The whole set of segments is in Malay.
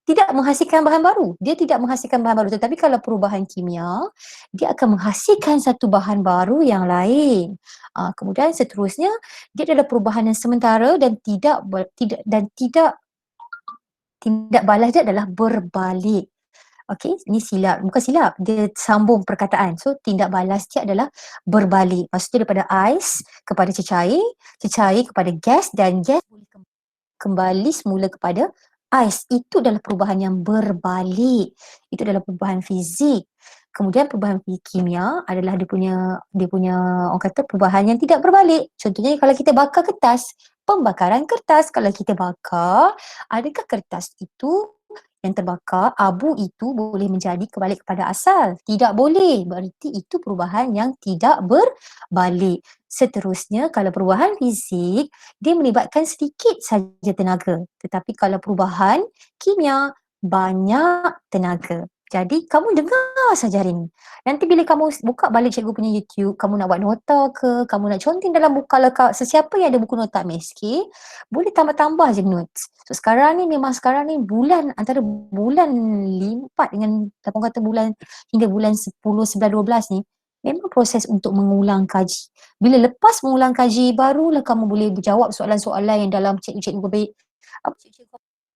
tidak menghasilkan bahan baru. Dia tidak menghasilkan bahan baru. Tetapi kalau perubahan kimia, dia akan menghasilkan satu bahan baru yang lain. Kemudian seterusnya, dia adalah perubahan yang sementara dan tidak balas dia adalah berbalik. Okey, ni silap. Bukan silap, dia sambung perkataan. So, tindak balas dia adalah berbalik. Maksudnya daripada ais kepada cecair, cecair kepada gas dan gas boleh kembali semula kepada ais. Itu adalah perubahan yang berbalik. Itu adalah perubahan fizik. Kemudian perubahan kimia adalah dia punya orang kata perubahan yang tidak berbalik. Contohnya kalau kita bakar kertas, pembakaran kertas. Kalau kita bakar, adakah kertas itu yang terbakar, abu itu boleh menjadi kembali kepada asal? Tidak boleh. Berarti itu perubahan yang tidak berbalik. Seterusnya, kalau perubahan fizik, dia melibatkan sedikit saja tenaga. Tetapi kalau perubahan kimia, banyak tenaga. Jadi, kamu dengar saja hari ni. Nanti bila kamu buka balik cikgu punya YouTube, kamu nak buat nota ke, kamu nak conteng dalam buku, kalau sesiapa yang ada buku nota MSK, boleh tambah-tambah je notes. So, sekarang ni sekarang ni antara bulan 4 dengan apa kata bulan hingga bulan 10, 11, 12 ni, memang proses untuk mengulang kaji. Bila lepas mengulang kaji, barulah kamu boleh berjawab soalan-soalan yang dalam cikgu-cikgu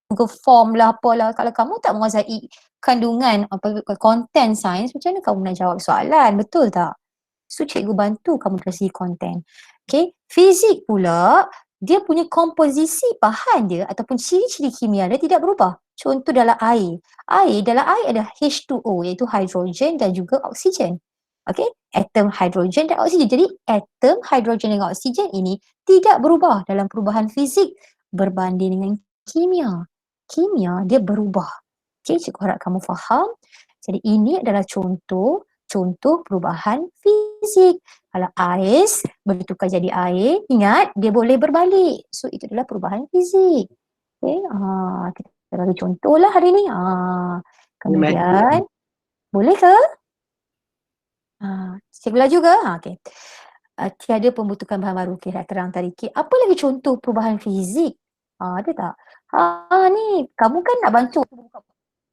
Google Form lah apalah. Kalau kamu tak menguasai kandungan konten sains, macam mana kamu nak jawab soalan, betul tak? So cikgu bantu kamu dari segi konten. Okay, fizik pula dia punya komposisi bahan dia ataupun ciri-ciri kimia dia tidak berubah. Contoh dalam air. Dalam air ada H2O iaitu hidrogen dan juga oksigen. Okay, atom hidrogen dan oksigen. Jadi atom hidrogen dan oksigen ini tidak berubah dalam perubahan fizik berbanding dengan kimia. Kimia dia berubah. Okay, cikgu harap kamu faham. Jadi ini adalah contoh perubahan fizik. Kalau ais bertukar jadi air, ingat dia boleh berbalik. So itu adalah perubahan fizik. Okay, kita bagi contoh lah hari ni. Kemudian, boleh ke? Cikgu lah juga. Okay. Tiada pembentukan bahan baru. Okay, dah terang tadi. Okay, apa lagi contoh perubahan fizik? Ada tak? Ni kamu kan nak bantu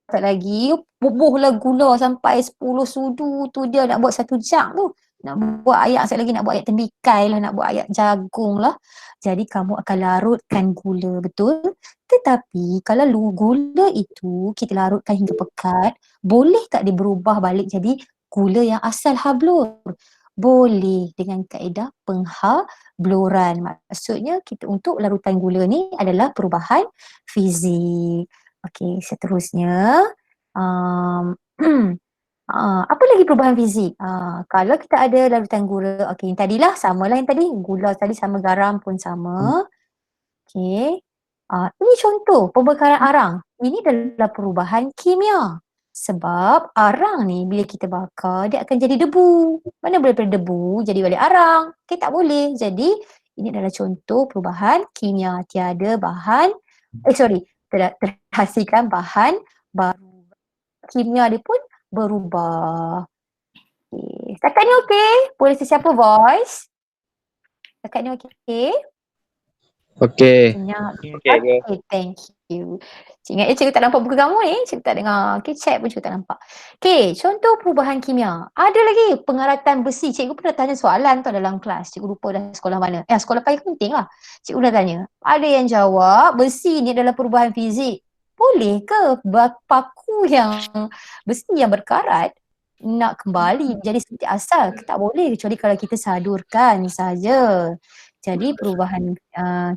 tak lagi, bubuhlah gula sampai 10 sudu tu dia nak buat 1 jam tu. Nak buat ayak sekali lagi, nak buat ayak tembikai lah, nak buat ayak jagung lah. Jadi kamu akan larutkan gula, betul? Tetapi kalau gula itu kita larutkan hingga pekat, boleh tak dia berubah balik jadi gula yang asal hablur? Boleh dengan kaedah penghabluran. Maksudnya kita untuk larutan gula ni adalah perubahan fizik. Okey, seterusnya apa lagi perubahan fizik? Kalau kita ada larutan gula, okey, yang tadilah samalah yang tadi, gula tadi sama, garam pun sama. Okey. Ini contoh pembakaran arang. Ini adalah perubahan kimia. Sebab arang ni bila kita bakar dia akan jadi debu. Mana boleh daripada debu jadi balik arang? Okey, tak boleh. Jadi ini adalah contoh perubahan kimia. Tiada bahan terhasilkan bahan baru. Kimia dia pun berubah. Okay. Setakat ni okey? Boleh sesiapa voice? Setakat ni okey? Okey. Okay, thank you. Cik ingat cikgu tak nampak buku kamu ni, cikgu tak dengar. Okay, chat pun cikgu tak nampak. Okay, contoh perubahan kimia. Ada lagi pengaratan besi. Cikgu pernah tanya soalan tu dalam kelas. Cikgu lupa dah sekolah mana. Sekolah paling penting lah. Cikgu dah tanya. Ada yang jawab besi ni adalah perubahan fizik. Boleh ke paku yang besi yang berkarat nak kembali jadi seperti asal? Tak boleh kecuali kalau kita sadurkan saja. Jadi perubahan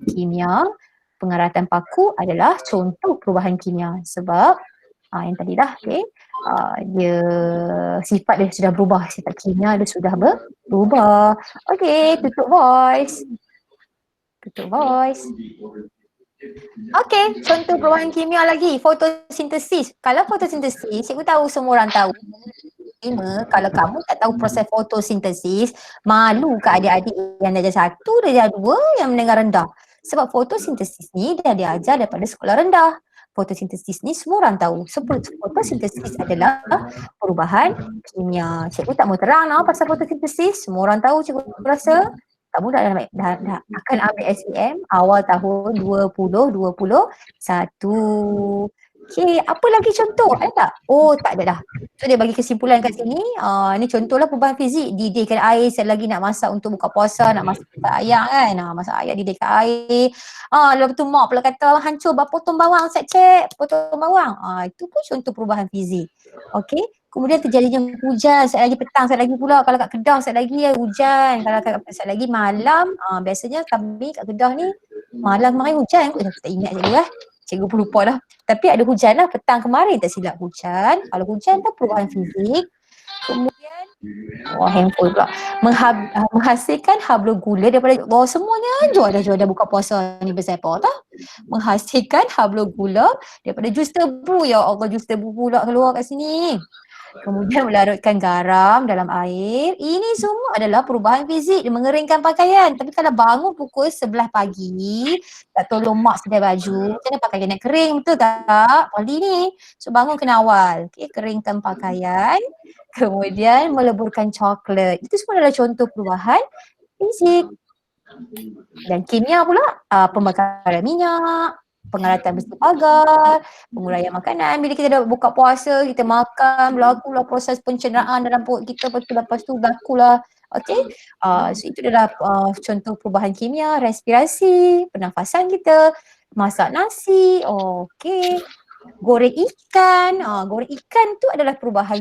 kimia, pengaratan paku adalah contoh perubahan kimia sebab yang tadi dah, okay, dia sifat dia sudah berubah, sifat kimia dia sudah berubah. Okay, tutup voice. Okay, contoh perubahan kimia lagi, fotosintesis. Kalau fotosintesis, cikgu tahu semua orang tahu. Kalau kamu tak tahu proses fotosintesis, malu ke adik-adik yang darjah 1, darjah 2 yang menengah rendah. Sebab fotosintesis ni dah diajar daripada sekolah rendah. Fotosintesis ni semua orang tahu. Fotosintesis adalah perubahan kimia. Cikgu tak mau terang lah pasal fotosintesis. Semua orang tahu, cikgu rasa. Kamu dah akan ambil SPM awal tahun 2021. Okey, apa lagi contoh? Ada tak? Oh, tak ada dah. So dia bagi kesimpulan kat sini, ni contohlah perubahan fizik, didihkan air, sekali lagi nak masak untuk buka puasa, nak masak ayak kan. Masak ayak didihkan air. Lepas tu mak pula kata hancur potong bawang, cek potong bawang. Itu pun contoh perubahan fizik. Okey. Kemudian terjadinya hujan, sekali lagi petang, sekali lagi pula kalau kat Kedah sekali lagi hujan, kalau sekali lagi malam, biasanya kami kat Kedah ni malam kemarin hujan kot, tak ingat cikgu cikgu pun lupa dah. Tapi ada hujan lah petang kemarin tak silap hujan. Kalau hujan tu perubahan fizik. Kemudian handphone pula menghasilkan hablu gula daripada semuanya jual dah buka puasa ni bersiapa tau. Menghasilkan hablu gula daripada jus tebu. Ya Allah, jus tebu pula keluar kat sini. Kemudian melarutkan garam dalam air. Ini semua adalah perubahan fizik, mengeringkan pakaian. Tapi kalau bangun pukul 11 pagi, tak tolong mak sedai baju, macam mana pakaian nak kering, betul tak? Poli ni. So bangun kena awal. Okay, keringkan pakaian. Kemudian meleburkan coklat. Itu semua adalah contoh perubahan fizik. Dan kimia pula, pembakaran minyak, pengalatan besi pagar, penguraian makanan. Bila kita dah buka puasa, kita makan, berlakulah proses pencernaan dalam perut kita, lepas tu berlakulah. Okay, so itu adalah contoh perubahan kimia, respirasi, pernafasan kita, masak nasi, okay. Goreng ikan tu adalah perubahan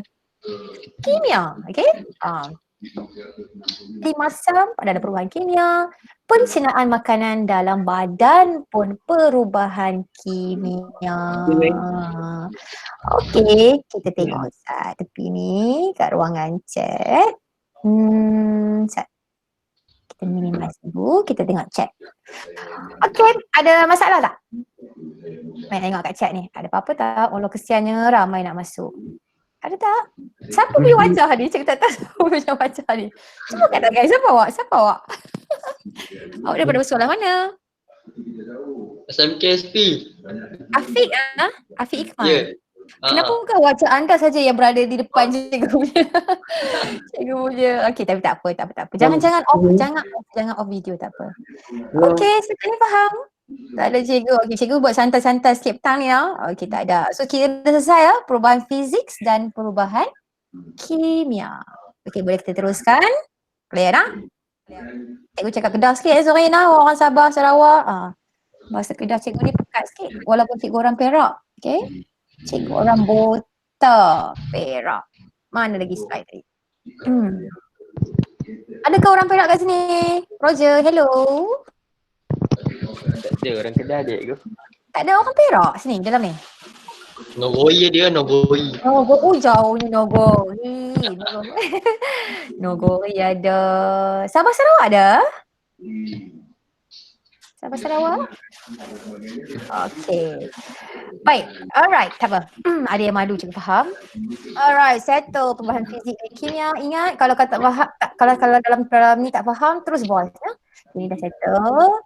kimia, okay. Dimasam adalah perubahan kimia. Pencernaan makanan dalam badan pun perubahan kimia. Okey, kita tengok sat tepi ni kat ruangan chat. Kita minimize dulu, kita tengok chat. Okey, ada masalah tak? Mari tengok kat chat ni. Ada apa-apa tak? Allah kesiannya ramai nak masuk. Ada tak? Siapa punya wajah ni? Cik tak tahu siapa punya wajah ni. Cuba kata guys, siapa awak? Awak daripada bersoalan mana? SMKSP. Afiq Afiq Ikmal. Ya. Kenapa bukan wajah anda saja yang berada di depan cikgu punya? Cikgu punya. Okey, tapi tak apa. Jangan off video, tak apa. Okey, sekarang ni faham? Tak ada cikgu. Okey, cikgu buat santai-santai sikit petang ni ya. Okey, tak ada. So kita dah selesai ya, perubahan fizik dan perubahan kimia. Okey, boleh kita teruskan? Clear tak? Cikgu cakap Kedah sikit sore ni, orang Sabah, Sarawak. Bahasa Kedah cikgu ni pekat sikit walaupun cikgu orang Perak. Okey. Cikgu orang Bota, Perak. Mana lagi slide tadi? Adakah orang Perak kat sini? Roger, hello. Tak ada orang Kedah adik ke? Tak ada orang Perak sini dalam ni? Nogoi dia, Nogoi. Oh, jauhnya Nogoi. Nogoi ada. Sabah Sarawak ada? Sabah Sarawak? Okay. Baik. Alright. Tak apa. Ada yang malu cikgu faham. Alright. Settle perubahan fizik dan kimia. Ingat kalau tak faham, kalau dalam ni tak faham, terus voice. Ya? Ini dah settle.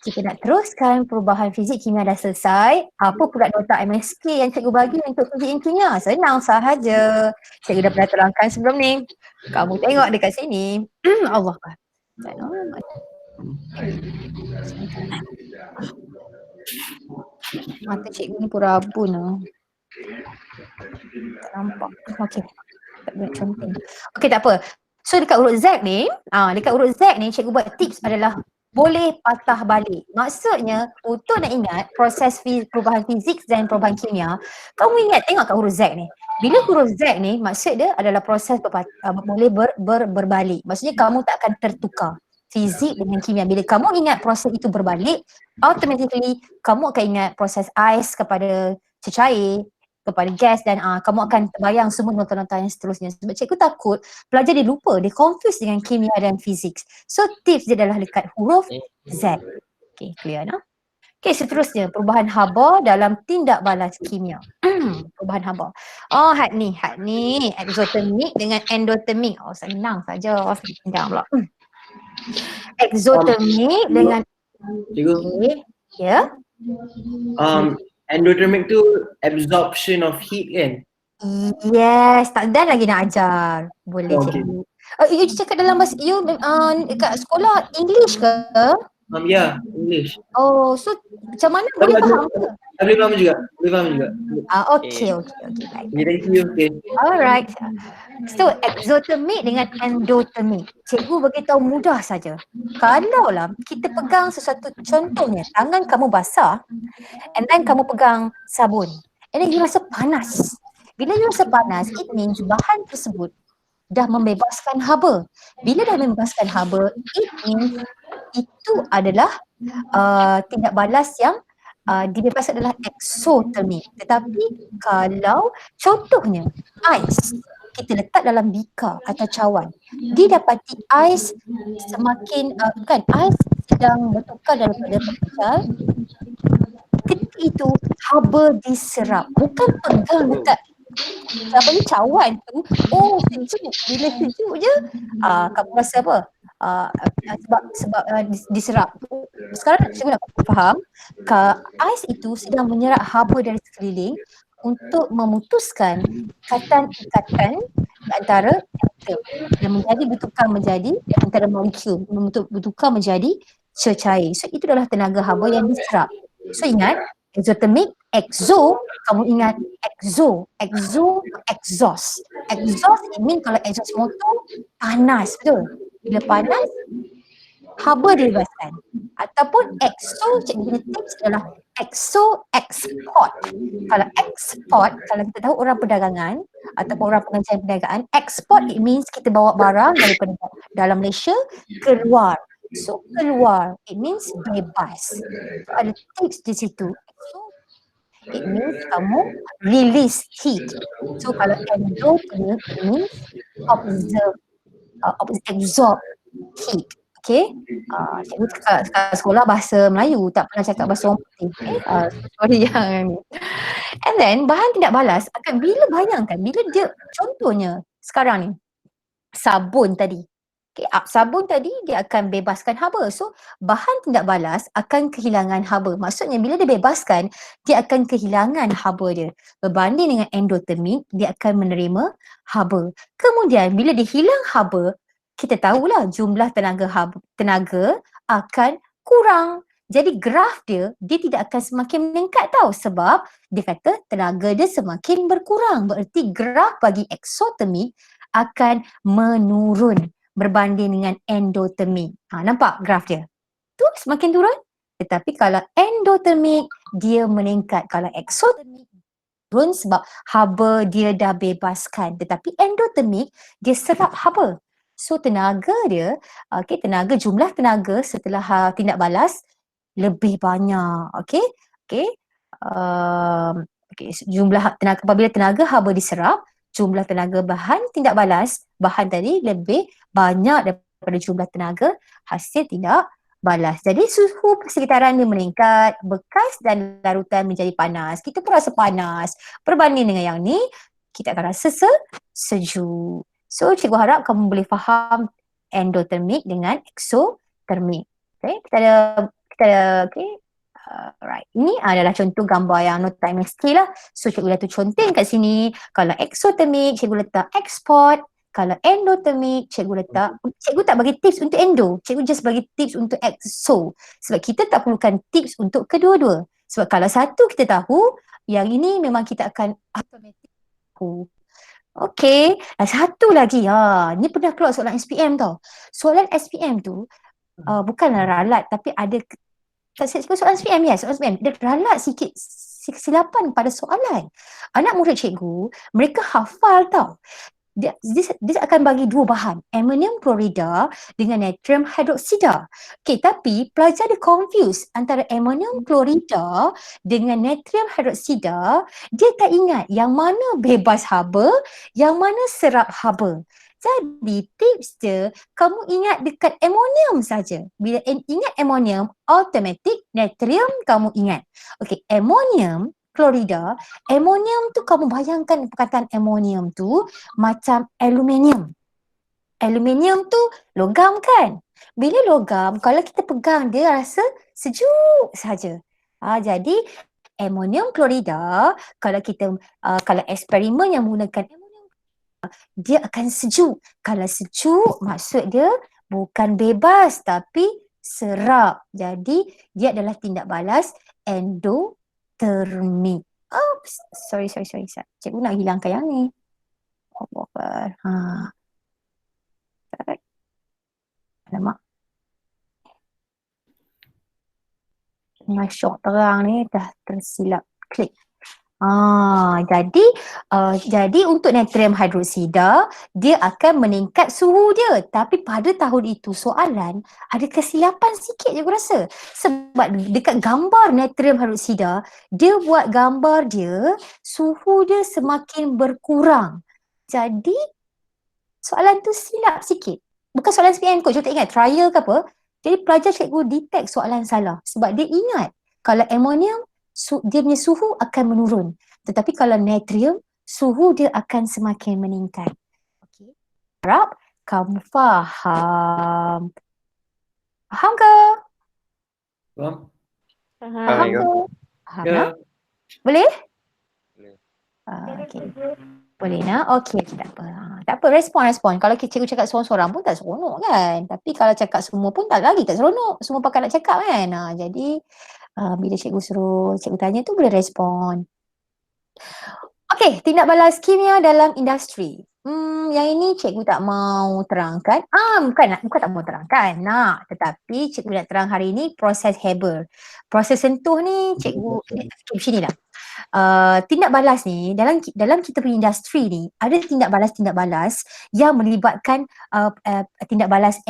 Kita nak teruskan perubahan fizik kimia dah selesai. Apa pula nota MSK yang cikgu bagi untuk fizik dan kimia? Senang sahaja. Cikgu dah pernah terangkan sebelum ni. Kamu tengok dekat sini. Allah. Mata cikgu ni pura-pura lah. Tak nampak. Okey. Tak boleh contoh. Okey, tak apa. So dekat urut Z ni, cikgu buat tips adalah boleh patah balik. Maksudnya untuk nak ingat proses perubahan fizik dan perubahan kimia, kamu ingat tengok kat huruf Z ni. Bila huruf Z ni maksud dia adalah proses boleh berbalik. Maksudnya kamu tak akan tertukar fizik dengan kimia. Bila kamu ingat proses itu berbalik, automatically kamu akan ingat proses ais kepada cecair, kepada gas dan kamu akan terbayang semua nota-nota yang seterusnya. Sebab cikgu takut pelajar dia lupa, dia confuse dengan kimia dan fizik. So tips dia adalah dekat huruf Z. Okay, clear no? Okay, seterusnya perubahan haba dalam tindak balas kimia. Perubahan haba. Had ni exothermic dengan endothermic. Senang saja. Senang pula. Exothermic dengan ya. Endothermic tu absorption of heat kan? Yes, tak dan lagi nak ajar. Boleh cikgu. You cakap dalam bahasa, you kat sekolah English ke? Yeah, English. Oh, so macam mana boleh faham ke? Boleh faham juga. Boleh faham juga. Okay, baik. Okay, thank you. Okay. Alright. So, exothermic dengan endothermic. Cikgu beritahu mudah saja. Kalaulah kita pegang sesuatu, contohnya tangan kamu basah and then kamu pegang sabun and then you rasa panas. Bila you rasa panas, it means bahan tersebut dah membebaskan haba. Bila dah membebaskan haba, it means itu adalah tindak balas yang dibebaskan adalah exothermic. Tetapi kalau contohnya ais kita letak dalam bika atau cawan, didapati ais semakin ais sedang bertukar daripada pecah, ketika itu haba diserap, bukan pegang dekat cawan tu. Oh, sejuk. Bila sejuk je kamu rasa apa? Sebab diserap. Sekarang saya nak faham, ais itu sedang menyerap haba dari sekeliling untuk memutuskan ikatan-ikatan antara atom yang menjadi bertukar menjadi antara molekul bertukar menjadi cecair. So itu adalah tenaga haba yang diserap. So ingat, exothermic, exo, kamu ingat exhaust. Exhaust it mean kalau exhaust motor panas, betul? Bila panas, haba dibebaskan. Ataupun exo, cikgu punya tips adalah exo export. Kalau export, kalau kita tahu orang perdagangan ataupun orang pengajian perdagangan, export it means kita bawa barang daripada dalam Malaysia keluar. So keluar, it means bebas. So, ada tips di situ. So, it means kamu release heat. So kalau endothermic it means absorb heat. Okay, cikgu cakap sekolah bahasa Melayu, tak pernah cakap bahasa orang putih. Sorry yang ni. And then bahan tindak balas akan, bila bayangkan, bila dia contohnya sekarang ni sabun tadi. Okay, sabun tadi dia akan bebaskan haba. So bahan tindak balas akan kehilangan haba. Maksudnya bila dia bebaskan, dia akan kehilangan haba dia. Berbanding dengan endothermic, dia akan menerima haba. Kemudian bila dia hilang haba, kita tahulah jumlah tenaga akan kurang. Jadi graf dia tidak akan semakin meningkat tau, sebab dia kata tenaga dia semakin berkurang. Bererti graf bagi exothermic akan menurun berbanding dengan endothermic. Nampak graf dia? Tu semakin turun. Tetapi kalau endothermic dia meningkat. Kalau exothermic turun sebab haba dia dah bebaskan. Tetapi endothermic dia serap haba. So tenaga dia, jumlah tenaga setelah tindak balas lebih banyak. Jumlah tenaga, apabila tenaga haba diserap, jumlah tenaga bahan tindak balas, bahan tadi lebih banyak daripada jumlah tenaga hasil tindak balas. Jadi suhu persekitaran dia meningkat, bekas dan larutan menjadi panas. Kita pun rasa panas. Berbanding dengan yang ni, kita akan rasa sejuk. So cikgu harap kamu boleh faham endothermic dengan exothermic. Okay, kita ada right. Ini adalah contoh gambar yang nota MSK lah. So cikgu letak conteng kat sini. Kalau exothermic, cikgu letak export. Kalau endothermic, cikgu tak bagi tips untuk endo. Cikgu just bagi tips untuk exo. Sebab kita tak perlukan tips untuk kedua-dua. Sebab kalau satu kita tahu, yang ini memang kita akan automatic tahu. Okay, satu lagi. Ni pernah keluar soalan SPM tau. Soalan SPM tu bukanlah ralat, tapi ada soalan SPM, ya, soalan SPM. Dia ralat sikit kesilapan pada soalan. Anak murid cikgu, mereka hafal tau. Dia akan bagi dua bahan, ammonium klorida dengan natrium hidroksida. Okay, tapi pelajar dia confuse antara ammonium klorida dengan natrium hidroksida. Dia tak ingat yang mana bebas haba, yang mana serap haba. Jadi tips dia, kamu ingat dekat ammonium saja. Bila ingat ammonium, automatic natrium kamu ingat. Okay, ammonium klorida, ammonium tu kamu bayangkan perkataan ammonium tu macam aluminium. Aluminium tu logam kan? Bila logam, kalau kita pegang dia rasa sejuk saja. Jadi ammonium klorida, kalau eksperimen yang menggunakan ammonium, dia akan sejuk. Kalau sejuk, maksud dia bukan bebas tapi serap. Jadi dia adalah tindak balas endotermik. Oops, sorry. Cikgu nak hilangkan yang ni. Allah Akbar. Alamak. Syok terang ni dah tersilap klik. Jadi untuk natrium hidroksida dia akan meningkat suhu dia, tapi pada tahun itu soalan ada kesilapan sikit je aku rasa, sebab dekat gambar natrium hidroksida dia buat gambar dia suhu dia semakin berkurang. Jadi soalan tu silap sikit. Bukan soalan SPM kot, cikgu tak ingat trial ke apa. Jadi pelajar cikgu detect soalan salah sebab dia ingat kalau amonium dia punya suhu akan menurun. Tetapi kalau natrium, suhu dia akan semakin meningkat. Okey. Harap kamu faham. Faham ke? Faham? Faham ke? Faham Ya. nak? Boleh? Boleh. Okey. Boleh nak? Okey, tak apa. Tak apa, respon. Kalau cikgu cakap seorang-seorang pun tak seronok kan. Tapi kalau cakap semua pun tak seronok. Semua pakai nak cakap kan. Jadi bila cikgu suruh, cikgu tanya tu boleh respon. Okey, tindak balas kimia dalam industri. Yang ini cikgu tak mau terangkan. Bukan tak mau terangkan. Tetapi cikgu nak terang hari ini proses Haber. Proses sentuh ni cikgu sini lah. Tindak balas ni dalam kita punya industri ni ada tindak balas yang melibatkan tindak balas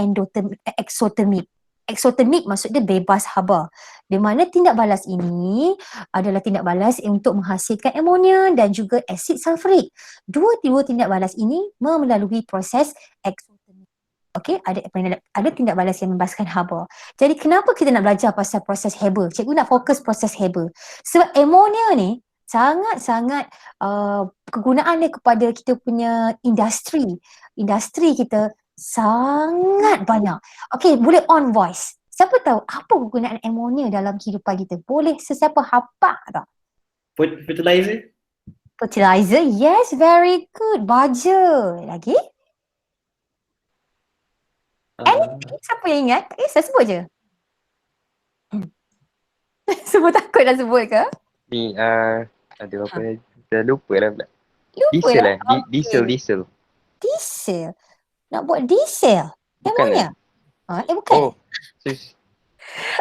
eksotermik. Eksotermik maksudnya bebas haba. Di mana tindak balas ini adalah tindak balas untuk menghasilkan amonia dan juga asid sulfurik. Dua tindak balas ini melalui proses eksotermik. Okey, ada tindak balas yang membebaskan haba. Jadi kenapa kita nak belajar pasal proses Haber? Cikgu nak fokus proses Haber. Sebab amonia ni sangat-sangat kegunaan dia kepada kita punya industri. Industri kita sangat banyak. Okey, boleh on voice. Siapa tahu apa kegunaan amonia dalam kehidupan kita? Boleh sesiapa hafal tak? Fertilizer? Fertilizer, yes, very good. Baja. Lagi? Siapa yang ingat? Saya sebut je. Semua takut nak sebut ke? Ni ada apa ni? Dah lupa lah pula. Lupa Diesel lah. lah. Diesel. Diesel. Nak buat diesel? Bukan Amonia? Bukan. Oh. Sis.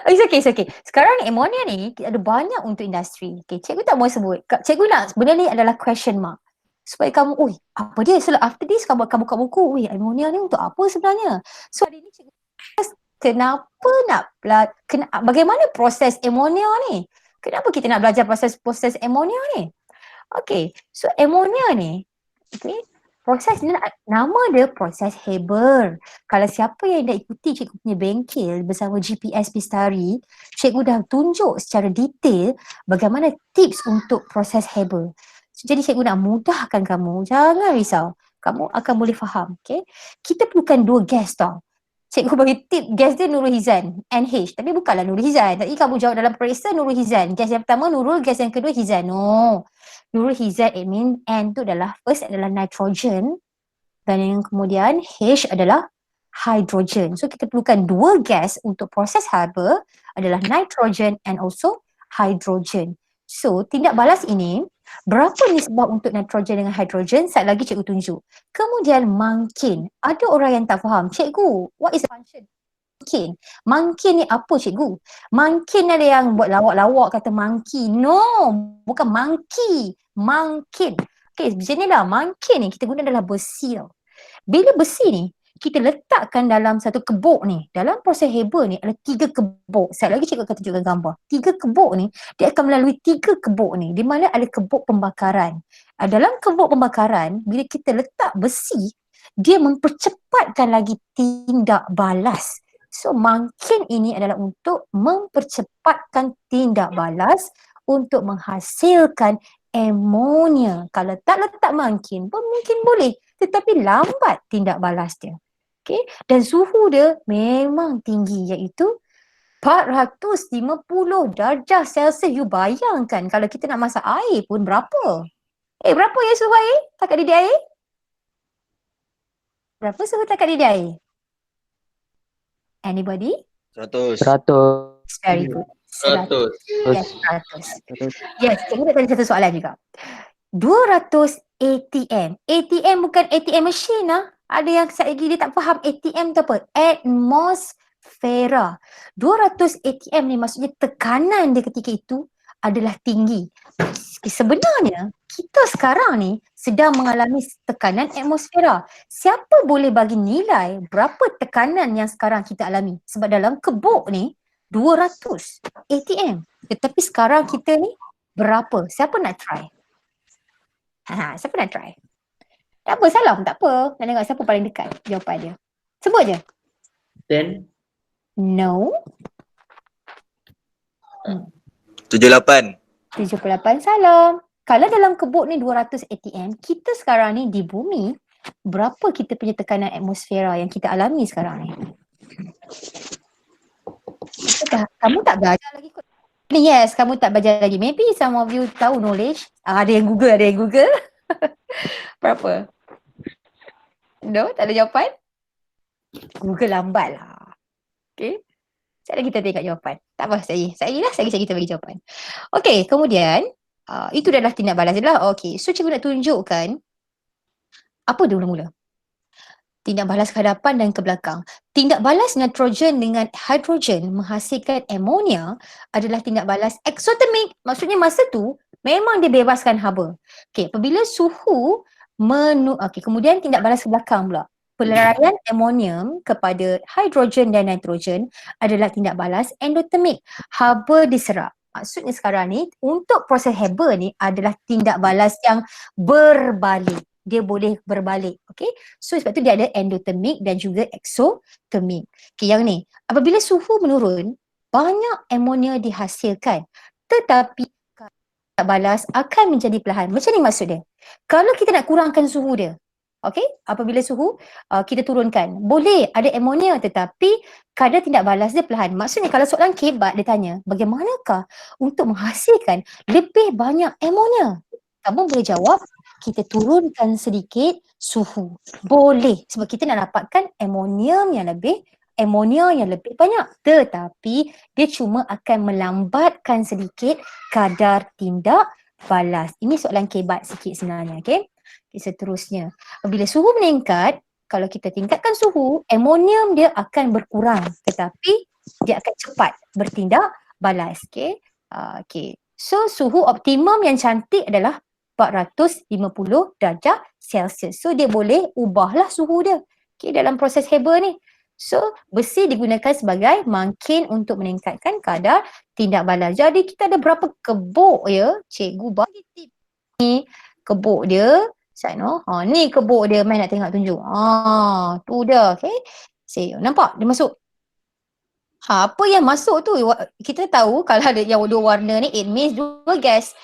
It's okay. Sekarang ni amonia ni ada banyak untuk industri. Okay, cikgu tak mau sebut. Cikgu nak benda ni adalah question mark. Supaya kamu, apa dia? So after this kamu buka buku, amonia ni untuk apa sebenarnya? So hari ni cikgu bagaimana proses amonia ni? Kenapa kita nak belajar proses amonia ni? Okay, so amonia ni, proses ni, nama dia proses Haber. Kalau siapa yang dah ikuti cikgu punya bengkel bersama GPS Pistari, cikgu dah tunjuk secara detail bagaimana tips untuk proses Haber. Jadi cikgu nak mudahkan kamu, jangan risau. Kamu akan boleh faham, okay? Kita perlukan 2 gas tau. Cikgu bagi tip gas dia Nurul Hizan, NH. Tapi bukanlah Nurul Hizan. Tadi kamu jawab dalam periksa Nurul Hizan. Gas yang pertama Nurul, gas yang kedua Hizan. No. Nurul Hizan, it mean N tu adalah, first adalah nitrogen. Dan yang kemudian H adalah hydrogen. So kita perlukan 2 gas untuk proses Haber adalah nitrogen and also hydrogen. So tindak balas ini, berapa nisbah untuk nitrogen dengan hydrogen? Sekejap lagi cikgu tunjuk. Kemudian mungkin ada orang yang tak faham. Cikgu, what is the function? Mungkin ni apa cikgu? Mungkin ada yang buat lawak-lawak kata monkey. No, bukan monkey. Mungkin. Okay, macam ni lah. Mungkin ni kita guna adalah besi tau. Bila besi ni kita letakkan dalam satu kebok ni, dalam proses Haber ni ada 3 kebok. Sekejap lagi cikgu akan tunjukkan gambar. 3 kebok ni, dia akan melalui 3 kebok ni, di mana ada kebok pembakaran. Dalam kebok pembakaran, bila kita letak besi, dia mempercepatkan lagi tindak balas. So mungkin ini adalah untuk mempercepatkan tindak balas untuk menghasilkan amonia. Kalau tak letak mungkin pun mungkin boleh, tetapi lambat tindak balas dia. Okay? Dan suhu dia memang tinggi, iaitu 450 darjah Celsius. You bayangkan kalau kita nak masak air pun berapa? Berapa ya suhu air? Takat didih air? Berapa suhu takat didih air? Anybody? 100. 100. Very good. 100. 100. Yes, 100. Yes, cikgu nak tanya satu soalan juga. 200 ATM. ATM bukan ATM machine lah. Ada yang lagi dia tak faham ATM tu apa? Atmosfera. 200 ATM ni maksudnya tekanan dia ketika itu adalah tinggi. Sebenarnya kita sekarang ni sedang mengalami tekanan atmosfera. Siapa boleh bagi nilai berapa tekanan yang sekarang kita alami? Sebab dalam kebuk ni 200 ATM. Tetapi sekarang kita ni berapa? Siapa nak try? Siapa nak try? Tak apa, salah pun tak apa. Nak tengok siapa paling dekat jawapan dia. Sebut je. 10. No. 78. 78 salah. Kalau dalam kebuk ni 200 ATM, kita sekarang ni di bumi, berapa kita punya tekanan atmosfera yang kita alami sekarang ni? Kamu tak belajar lagi kot. Yes, kamu tak belajar lagi. Maybe some of you tahu knowledge. Ada yang Google, Berapa? No, tak ada jawapan? Google lambat lah. Okay. Sekejap lagi kita tengok jawapan. Tak apa, sekejap kita bagi jawapan. Okay, kemudian itu adalah tindak balas je lah. Okay, so cikgu nak tunjukkan apa dia mula-mula. Tindak balas ke hadapan dan ke belakang. Tindak balas nitrogen dengan hidrogen menghasilkan amonia adalah tindak balas eksotermik. Maksudnya masa tu memang dia bebaskan haba. Okay, apabila suhu kemudian tindak balas ke belakang pula. Pelarian amonium kepada hidrogen dan nitrogen adalah tindak balas endotermik. Haba diserap. Maksudnya sekarang ni untuk proses haba ni adalah tindak balas yang berbalik. Dia boleh berbalik. Okay. So sebab tu dia ada endotermik dan juga eksotermik. Okay, yang ni. Apabila suhu menurun, banyak amonia dihasilkan. Tetapi tindak balas akan menjadi perlahan. Macam ni maksud dia. Kalau kita nak kurangkan suhu dia, okay, apabila suhu kita turunkan, boleh ada amonia tetapi kadar tindak balas dia perlahan. Maksudnya kalau soalan kebat dia tanya, bagaimanakah untuk menghasilkan lebih banyak amonia? Kamu boleh jawab, kita turunkan sedikit suhu. Boleh, sebab kita nak dapatkan amonia yang lebih banyak. Tetapi dia cuma akan melambatkan sedikit kadar tindak balas. Ini soalan kebat sikit sebenarnya, okay? Seterusnya, apabila suhu meningkat, kalau kita tingkatkan suhu, amonium dia akan berkurang, tetapi dia akan cepat bertindak balas. Okay? Okay. So suhu optimum yang cantik adalah 450 darjah Celsius. So dia boleh ubahlah suhu dia, okay, dalam proses haba ni. So besi digunakan sebagai mangkin untuk meningkatkan kadar tindak balas. Jadi kita ada berapa kebuk ya? Cikgu bagi tip ni kebuk dia. Ni kebuk dia, main nak tengok tunjuk. Tu dah, okay. Nampak dia masuk. Apa yang masuk tu, kita tahu kalau ada yang dua warna ni, it means dua gas.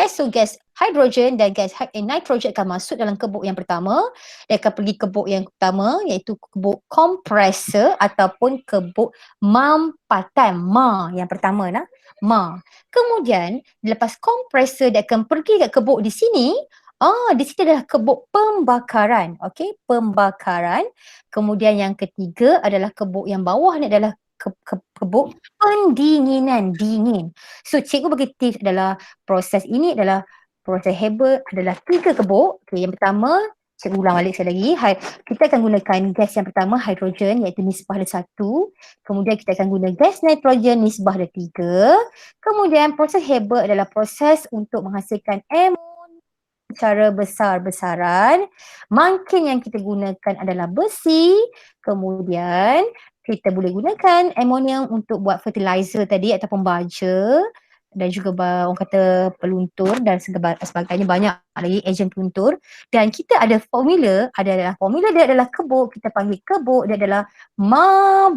So gas hidrogen dan gas nitrogen akan masuk dalam kebuk yang pertama. Dia akan pergi kebuk yang pertama, iaitu kebuk kompresor ataupun kebuk mampatan. Yang pertama lah, Kemudian lepas kompresor dia akan pergi ke kebuk di sini. Di sini adalah kebuk pembakaran. Okey, pembakaran. Kemudian yang ketiga adalah kebuk yang bawah ni adalah kebuk pendinginan, dingin. So cikgu bagi tips adalah proses ini adalah proses haba adalah 3 kebuk. Okay, yang pertama, cikgu ulang balik sekali lagi. Kita akan gunakan gas yang pertama, hidrogen, iaitu nisbah ada 1. Kemudian kita akan guna gas nitrogen, nisbah ada 3. Kemudian proses haba adalah proses untuk menghasilkan amonia secara besar-besaran. Mangkin yang kita gunakan adalah besi. Kemudian kita boleh gunakan amonium untuk buat fertilizer tadi ataupun baja, dan juga orang kata peluntur dan sebagainya, banyak lagi ejen peluntur. Dan kita ada formula dia adalah kebuk, kita panggil kebuk dia adalah mabadi.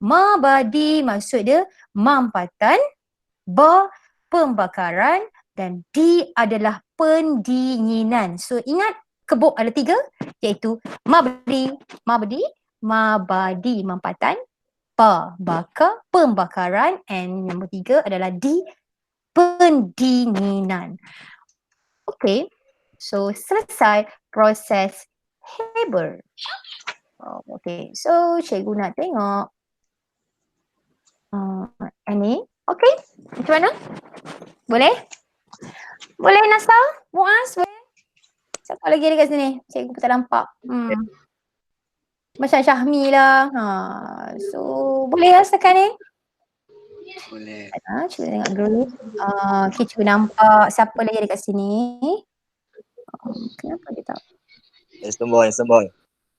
Mabadi maksud dia mampatan, pembakaran, dan D adalah pendinginan. So ingat kebuk ada 3, iaitu mabadi, mampatan, pembakaran, and nombor 3 adalah D, pendinginan. Okay, so selesai proses Haber. Okay, so cikgu nak tengok. Annie, okay, macam mana? Boleh? Boleh Nasa? Muaz, boleh? Siapa lagi dekat sini? Cikgu pun tak nampak. Macam Syahmi lah. So, boleh lah setakat ni? Boleh. Cuba tengok group. Okay, cuba nampak siapa lagi dekat sini. Kenapa dia tak? Handsome boy, handsome boy.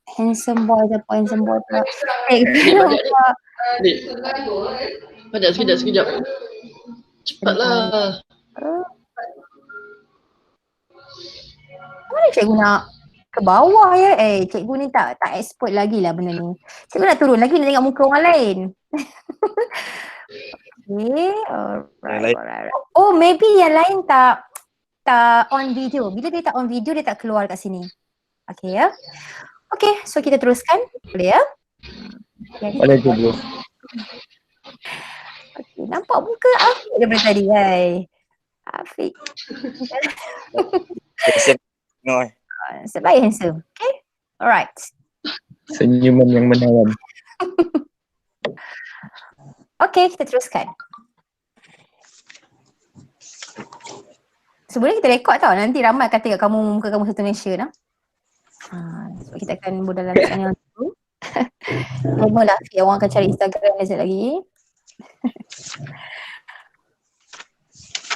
Handsome boy pula. Adik, Nampak. Adik. Sekejap. Cepatlah. Mana cikgu nak ke bawah ya? Cikgu ni tak expert lagi lah benda ni. Cikgu nak turun lagi nak tengok muka orang lain. Okay, alright. Oh, maybe yang lain tak on video. Bila dia tak on video, dia tak keluar kat sini. Okay ya. Okay, so kita teruskan. Boleh ya? Boleh cikgu. Okay, nampak muka Afiq daripada tadi, hai. Afiq. Handsome. Tengok Sebaik handsome. Okay, alright. Senyuman yang menawan. Okay, kita teruskan. Sebenarnya kita rekod tau. Nanti ramai akan tengok kamu, muka kamu satu Malaysia lah. So kita akan buat dalam sana dulu. Normal lah, orang akan cari Instagram sekejap lagi.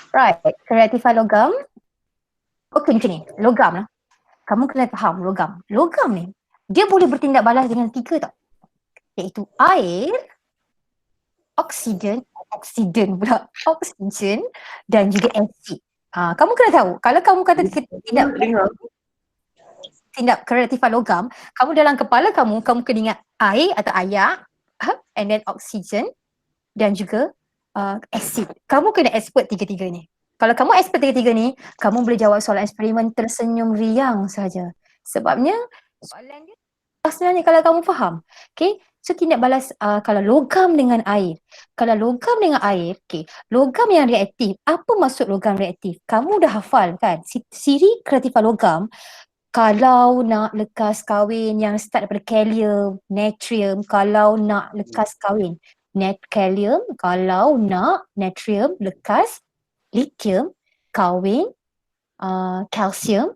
Right, kreatifan logam. Okay, macam ni. Logam lah. Kamu kena faham logam. Logam ni, dia boleh bertindak balas dengan 3 tau. Iaitu air, oksigen dan juga asid. Kamu kena tahu, kalau kamu kata tindak kreatifan logam, kamu dalam kepala kamu kena ingat air atau ayak, and then oksigen dan juga asid. Kamu kena expert 3-3 ni. Kalau kamu expert 3-3 ni, kamu boleh jawab soalan eksperimen tersenyum riang saja. Sebabnya soalan dia sebenarnya kalau kamu faham. Okay, so tindak balas kalau logam dengan air. Kalau logam dengan air, okay, logam yang reaktif. Apa maksud logam reaktif? Kamu dah hafal kan? Ciri kreatifan logam, kalau nak lekas kahwin yang start daripada kalium, natrium, kalau nak lekas kahwin kalium, kalau nak natrium, lekas lithium, kahwin kalsium,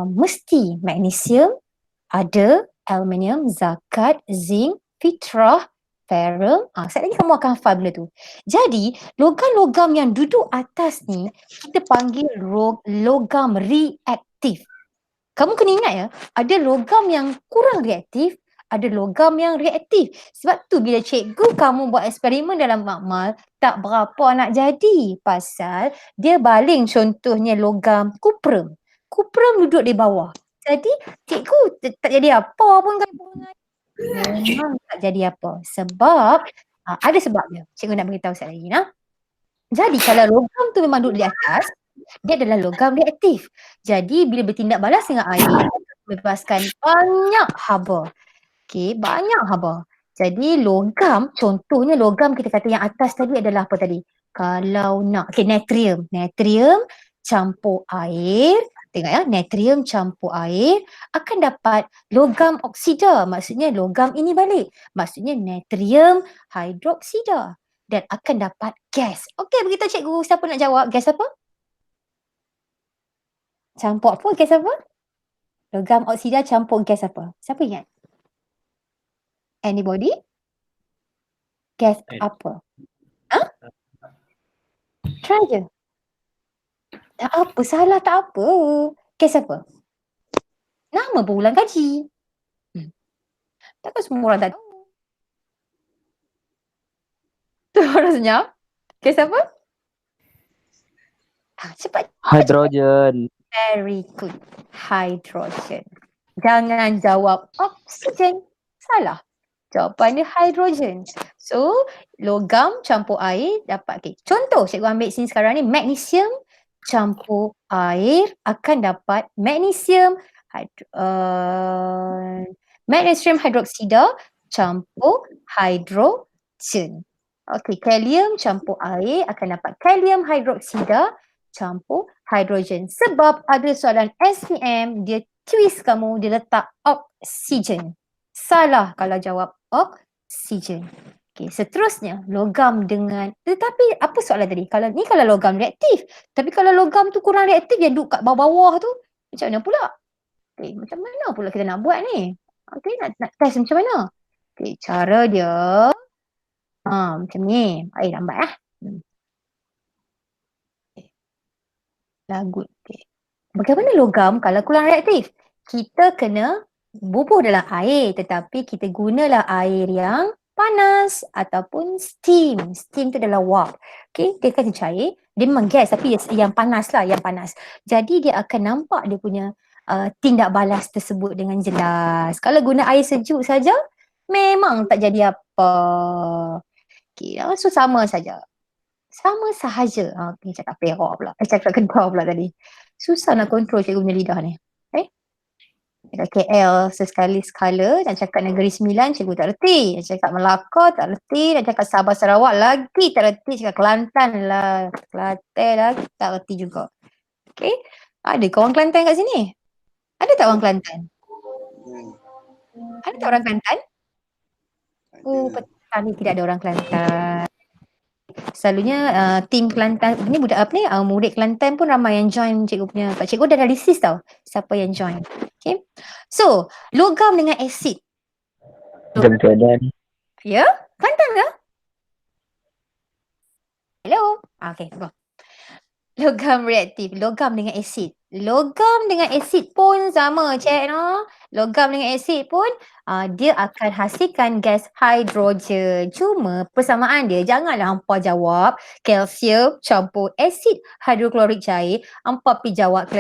mesti magnesium, ada aluminium, zakat, zinc, fitrah, ferrum. Sekejap lagi kamu akan hafal benda tu. Jadi, logam-logam yang duduk atas ni, kita panggil logam reaktif. Kamu kena ingat ya, ada logam yang kurang reaktif, ada logam yang reaktif. Sebab tu bila cikgu kamu buat eksperimen dalam makmal, tak berapa nak jadi. Pasal dia baling contohnya logam kuprum. Kuprum duduk di bawah. Jadi cikgu tak jadi apa pun kan. Memang tak jadi apa. Sebab ada sebabnya. Cikgu nak beritahu sekali lagi. Jadi kalau logam tu memang duduk di atas, dia adalah logam reaktif. Jadi bila bertindak balas dengan air, bebaskan banyak haba. Okay, banyak haba. Jadi logam, contohnya logam kita kata yang atas tadi adalah apa tadi? Kalau nak, okay, natrium. Natrium campur air, tengok ya, natrium campur air akan dapat logam oksida. Maksudnya logam ini balik. Maksudnya natrium hidroksida. Dan akan dapat gas. Okey, begitu cikgu. Siapa nak jawab? Gas apa? Campur apa? Gas apa? Logam oksida campur gas apa? Siapa ingat? Anybody? Gas apa? Try je. Tak apa, salah tak apa. Gas apa? Nama berulang kaji. Takkan semua orang tak tahu. Tu orang senyap. Gas apa? Cepat. Hidrogen. Very good. Hydrogen. Jangan jawab oksigen. Salah. Jawapannya hidrogen. So, logam campur air dapat. Okay. Contoh, cikgu ambil sini sekarang ni. Magnesium campur air akan dapat magnesium hidroksida campur hidrogen. Okay, kalium campur air akan dapat kalium hidroksida campur hidrogen. Sebab ada soalan SPM, dia twist kamu, dia letak oksigen. Salah kalau jawab oksigen. Okey, seterusnya logam dengan, tetapi apa soalan tadi? Kalau logam reaktif. Tapi kalau logam tu kurang reaktif yang duduk kat bawah-bawah tu, macam mana pula? Okey, macam mana pula kita nak buat ni? Okey, nak test macam mana? Okey, cara dia macam ni. Lambat lah. Lagut. Okey. Bagaimana logam kalau kurang reaktif? Kita kena bubuh dalam air, tetapi kita gunalah air yang panas ataupun steam. Steam tu adalah wap. Okey, dia kan cair, dia memang gas tapi yang panas lah, yang panas. Jadi dia akan nampak dia punya tindak balas tersebut dengan jelas. Kalau guna air sejuk saja, memang tak jadi apa. Okey, so sama saja. Sama sahaja. Okay, cakap perak pula. Cakap Kedah pula tadi. Susah nak kontrol cikgu punya lidah ni. Cakap KL sesekali sekala, nak cakap Negeri Sembilan cikgu tak reti. Nak cakap Melaka tak reti. Nak cakap Sabah Sarawak lagi tak reti. Cakap Kelantan lah. Kelantan lagi tak reti juga. Okay. Ada ke orang Kelantan kat sini? Ada tak orang Kelantan? Ada tak orang Kelantan? Oh, petang ni tidak ada orang Kelantan. Selalunya tim Kelantan ni murid Kelantan pun ramai yang join cikgu punya. Pak cikgu dah analisis tau siapa yang join. Okay. So, logam dengan asid. Dalam keadaan. Ya? Kelantan ke? Hello? Okay, go. Logam reaktif, logam dengan asid. Logam dengan asid pun sama, cik no. Logam dengan asid pun dia akan hasilkan gas hidrogen. Cuma persamaan dia, janganlah hampa jawab kalsium campur asid hidroklorik cair, hampa pergi jawab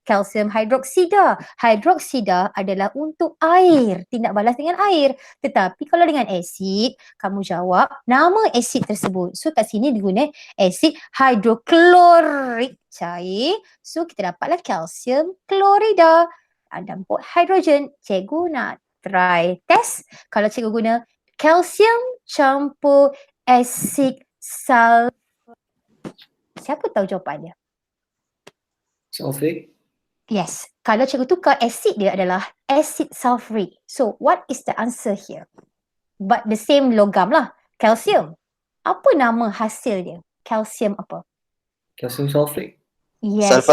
kalsium hidroksida. Hidroksida adalah untuk air, tindak balas dengan air. Tetapi kalau dengan asid, kamu jawab nama asid tersebut. So kat sini diguna asid hidroklorik cair. So kita dapatlah kalsium klorida. Ada pun hidrogen. Cikgu nak try test. Kalau cikgu guna kalsium campur asid sulfur. Siapa tahu jawapan dia? Sulfate. Yes. Kalau cikgu tukar asid dia adalah asid sulfuric. So what is the answer here? But the same logam lah. Kalsium. Apa nama hasil dia? Kalsium apa? Calcium sulfate. Yes,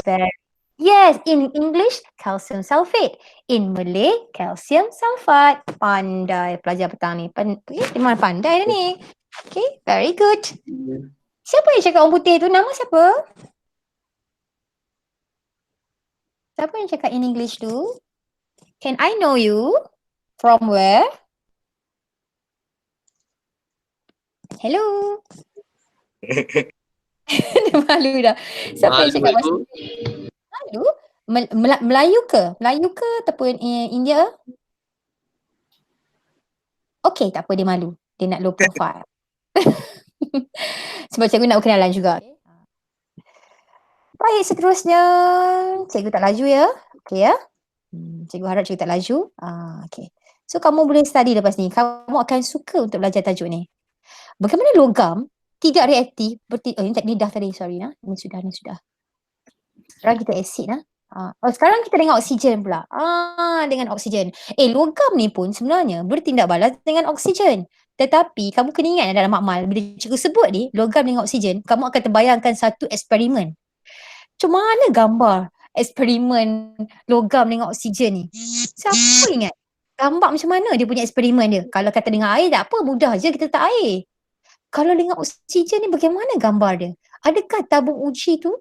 yes, in English, calcium sulfate. In Malay, calcium sulfate. Pandai pelajar petang ni. Memang pandai dah ni. Okay, very good. Siapa yang cakap orang putih tu? Nama siapa? Siapa yang cakap in English tu? Can I know you? From where? Hello? Dia malu dah. Siapa yang cakap bahasa Melayu? Melayu ke? Melayu ke ataupun India? Okey, tak apa, dia malu. Dia nak low profile. Sebab cikgu nak berkenalan juga. Baik, seterusnya cikgu tak laju ya. Okey ya. Cikgu harap cikgu tak laju. Okey. So kamu boleh study lepas ni. Kamu akan suka untuk belajar tajuk ni. Bagaimana logam tidak reaktif ni dah tadi, sorry nah. Ini sudah. Sekarang kita asid nah. Sekarang kita dengan oksigen pula. Dengan oksigen. Logam ni pun sebenarnya bertindak balas dengan oksigen. Tetapi kamu kena ingat dalam makmal, bila cikgu sebut ni logam dengan oksigen, kamu akan terbayangkan satu eksperimen. Macam mana gambar eksperimen logam dengan oksigen ni? Siapa ingat? Gambar macam mana dia punya eksperimen dia? Kalau kata dengan air tak apa, mudah je kita letak air. Kalau dengan oksigen ni bagaimana gambar dia? Adakah tabung uji tu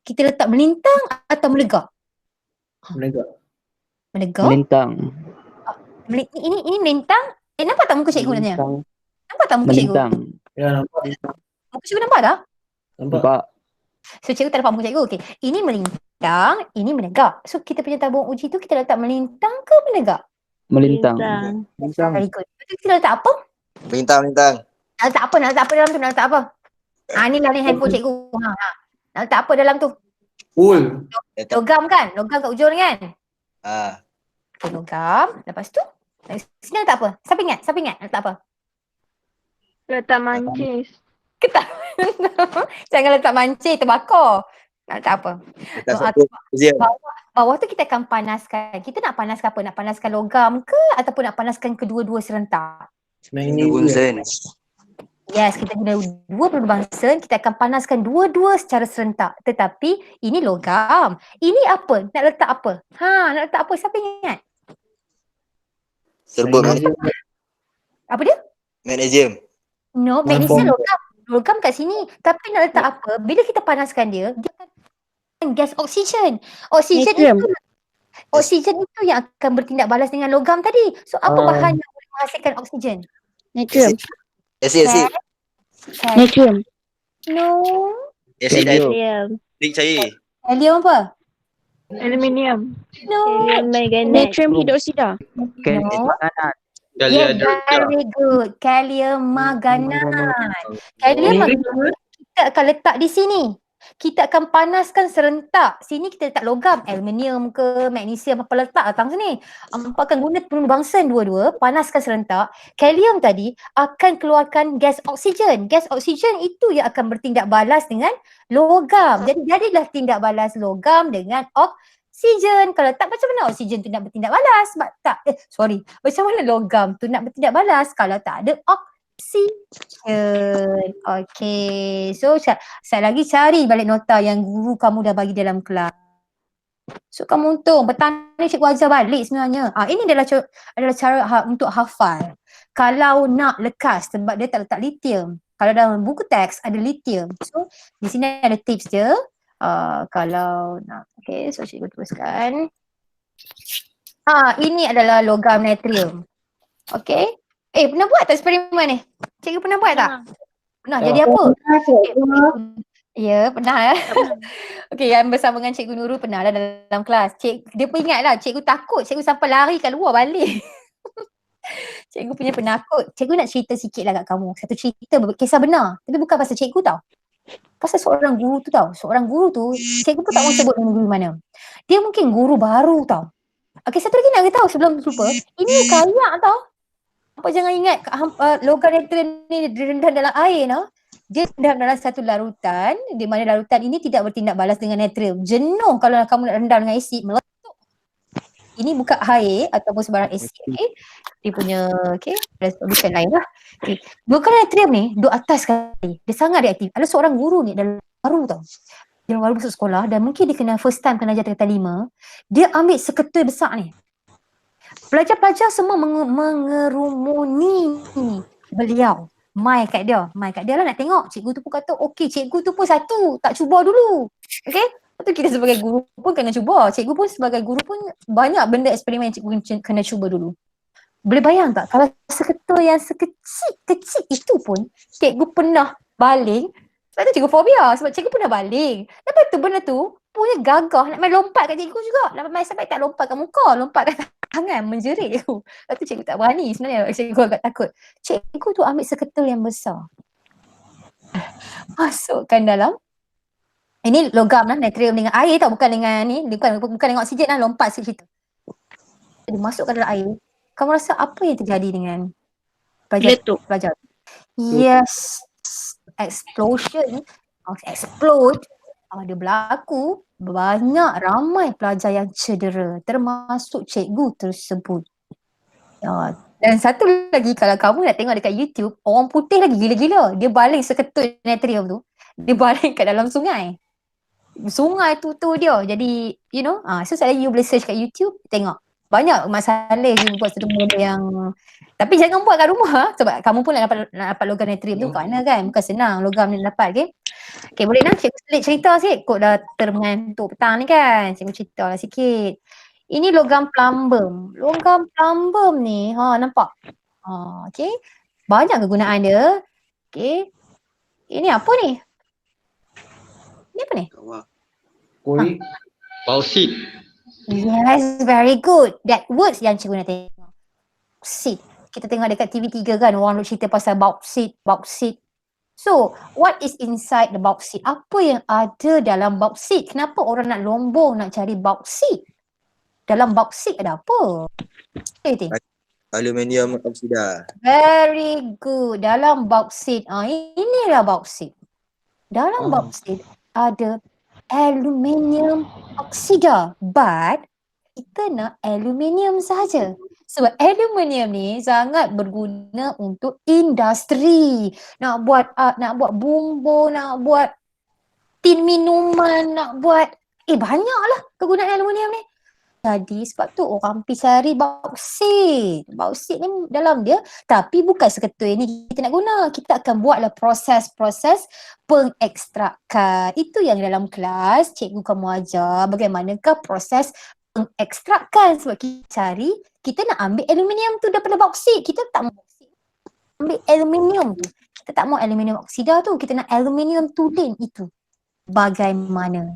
kita letak melintang atau melegak? Menegak. Melegak? Melintang. Ini melintang. Nampak tak muka cikgu nanya? Nampak tak muka cikgu? Melintang. Ya, nampak. Muka cikgu nampak tak? Nampak. So cikgu tak nampak muka cikgu. Okey. Ini melintang, ini menegak. So kita punya tabung uji tu kita letak melintang ke menegak? Melintang. Very good. Betul kita letak apa? Melintang. Nak letak apa dalam tu? Nak letak apa? Ni lah ni handphone cikgu. Nak letak apa dalam tu? Full. Logam kan? Logam kat ujung ni kan? Okay, logam. Lepas tu, sini letak apa? Siapa ingat? Nak letak apa? Letak mancis. Ketak. Jangan letak mancing, terbakar. Tak apa. Dekat Doa satu museum. bawah tu kita akan panaskan. Kita nak panaskan apa? Nak panaskan logam ke ataupun nak panaskan kedua-dua serentak? Magnesium. Bunsen. Yes, kita guna dua peluru bunsen, kita akan panaskan dua-dua secara serentak. Tetapi ini logam. Ini apa? Nak letak apa? Nak letak apa? Siapa ingat? Serbuk Magnesium. Apa dia? magnesium. No, One magnesium form. logam. Logam kat sini. Tapi nak letak apa? Bila kita panaskan dia, dia akan gas oksigen. Oksigen itu yang akan bertindak balas dengan logam tadi. So apa bahan yang boleh menghasilkan oksigen? Natrium. Asid. Natrium. No. Asid dan Natrium. drink cair. Helium apa? Aluminium. No. Natrium hidroksida. No. Kalian Yeah, very good. Kalium manganat. Kalium manganat kita akan letak di sini. Kita akan panaskan serentak. Sini kita letak logam, aluminium ke, magnesium apa letak datang sini. Hampa akan guna peluru bunsen dua-dua, panaskan serentak. Kalium tadi akan keluarkan gas oksigen. Gas oksigen itu yang akan bertindak balas dengan logam. Jadi jadilah tindak balas logam dengan oksigen. Kalau tak, macam mana oksigen tu nak bertindak balas? Macam mana logam tu nak bertindak balas kalau tak ada oksigen? Okay, so saya lagi cari balik nota yang guru kamu dah bagi dalam kelas. So kamu untung, petang ni cikgu ajar balik sebenarnya. Ini adalah cara untuk hafal. Kalau nak lekas sebab dia tak letak lithium. Kalau dalam buku teks ada lithium. So di sini ada tips dia. Kalau nak, okay, so cikgu teruskan. Ini adalah logam natrium. Okay. Pernah buat tak eksperimen ni? Cikgu pernah buat tak? Pernah. Jadi apa? Ya, pernah. Okey, yang bersama dengan Cikgu Nurul pernah lah dalam kelas. Dia pun ingat lah, cikgu takut, cikgu sampai lari kat luar balik. Cikgu punya penakut. Cikgu nak cerita sikit lah kat kamu. Satu cerita, kisah benar. Tapi bukan pasal cikgu tau. Pasal seorang guru tu tau. Seorang guru tu, cikgu pun tak mahu sebut nama guru mana. Dia mungkin guru baru tau. Okey, satu lagi nak beritahu sebelum lupa. Ini kayak tau. Apa jangan ingat logam natrium ni direndam dalam air tau. Dia rendam dalam satu larutan di mana larutan ini tidak bertindak balas dengan natrium. Jenuh kalau kamu nak rendam dengan asid, meletup. Ini bukan air ataupun sebarang asid. Okay. Dia punya resolution lain lah. Okay. Logam natrium ni duduk atas sekali. Dia sangat reaktif. Ada seorang guru ni dalam baru tau. Dia baru masuk sekolah dan mungkin dia kena first time kena ajar tingkatan 5. Dia ambil seketui besar ni. Pelajar-pelajar semua mengerumuni beliau. Mai kat dia lah nak tengok. Cikgu tu pun kata, okey, cikgu tu pun satu, tak cuba dulu. Okey? Lepas tu kita sebagai guru pun kena cuba. Cikgu pun sebagai guru pun banyak benda eksperimen yang cikgu kena cuba dulu. Boleh bayang tak kalau seketui yang sekecil itu pun cikgu pernah baling. Sebab tu cikgu fobia, sebab cikgu pernah baling. Lepas tu benda tu punya gagah nak main lompat kat cikgu juga. Nak main sampai tak lompat kat muka, lompat kat tangan, menjerit cikgu. Lepas tu cikgu tak berani sebenarnya, cikgu agak takut. Cikgu tu ambil seketui yang besar. Masukkan dalam, ini logam lah, natrium dengan air tau, bukan dengan ni, bukan dengan oksigen lah, lompat sikit. Jadi masukkan dalam air. Kamu rasa apa yang terjadi dengan pelajar? Yes, explosion, explode. Dia berlaku, ramai pelajar yang cedera, termasuk cikgu tersebut. Dan satu lagi, kalau kamu nak tengok dekat YouTube, orang putih lagi gila-gila. Dia baling seketui natrium tu, dia baling kat dalam sungai. Sungai tu dia. Jadi, so sekali you boleh search kat YouTube, tengok. Banyak masalah you buat satu benda yang, tapi jangan buat kat rumah sebab kamu pun nak dapat logam natrium tu kat mana kan. Bukan senang logam ni dapat, okay. Okay, boleh nak cikgu cerita sikit. Kok dah termengantuk petang ni kan. Cikgu cerita lah sikit. Ini logam plumbum. Logam plumbum ni, nampak? Okay. Banyak kegunaan dia. Okay. Ini apa ni? Ini apa ni? Koi. Bauxit. Yes, very good. That words yang cikgu nak tengok. Bauxit. Kita tengok dekat TV3 kan, orang nak cerita pasal bauxit. So, what is inside the bauxit? Apa yang ada dalam bauxit? Kenapa orang nak lombong nak cari bauxit? Dalam bauxit ada apa? Aluminium oksida. Very good. Dalam bauxit, inilah bauxit. Dalam bauxit ada aluminium oksida, but kita nak aluminium saja. Sebab aluminium ni sangat berguna untuk industri. Nak buat bumbu, nak buat tin minuman, nak buat banyaklah kegunaan aluminium ni. Jadi sebab tu orang pergi cari bauksit. Bauksit ni dalam dia, tapi bukan seketui ni kita nak guna. Kita akan buatlah proses-proses pengekstrakan. Itu yang dalam kelas cikgu kamu ajar bagaimanakah proses pengekstrakan. Sebab kita cari, kita nak ambil aluminium tu daripada bauksit. Kita tak mau bauksit, ambil aluminium tu. Kita tak mau aluminium oksida tu, kita nak aluminium tudin itu. Bagaimana?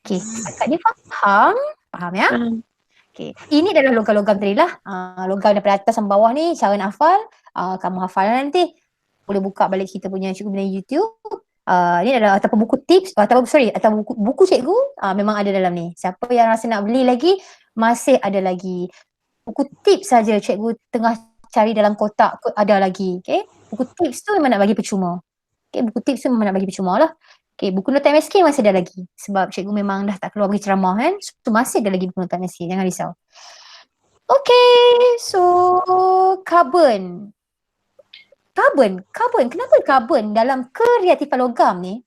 Okay, Kak dia faham? Faham ya? Okay. Ini adalah logam-logam tadi lah. Logam daripada atas sampai bawah ni, cara nak hafal. Kamu hafal nanti. Boleh buka balik kita punya Cikgu Bina YouTube. Ini adalah ataupun buku tips, atau buku cikgu memang ada dalam ni. Siapa yang rasa nak beli lagi, masih ada lagi. Buku tips saja cikgu tengah cari dalam kotak, ada lagi. Okay? Buku tips tu memang nak bagi percuma. Okay? Buku tips tu memang nak bagi percuma lah. Okay, buku nota MSK masih ada lagi. Sebab cikgu memang dah tak keluar bagi ceramah kan. So masih ada lagi buku nota MSK, jangan risau. Okay, so carbon. Kenapa carbon dalam kreatifan logam ni?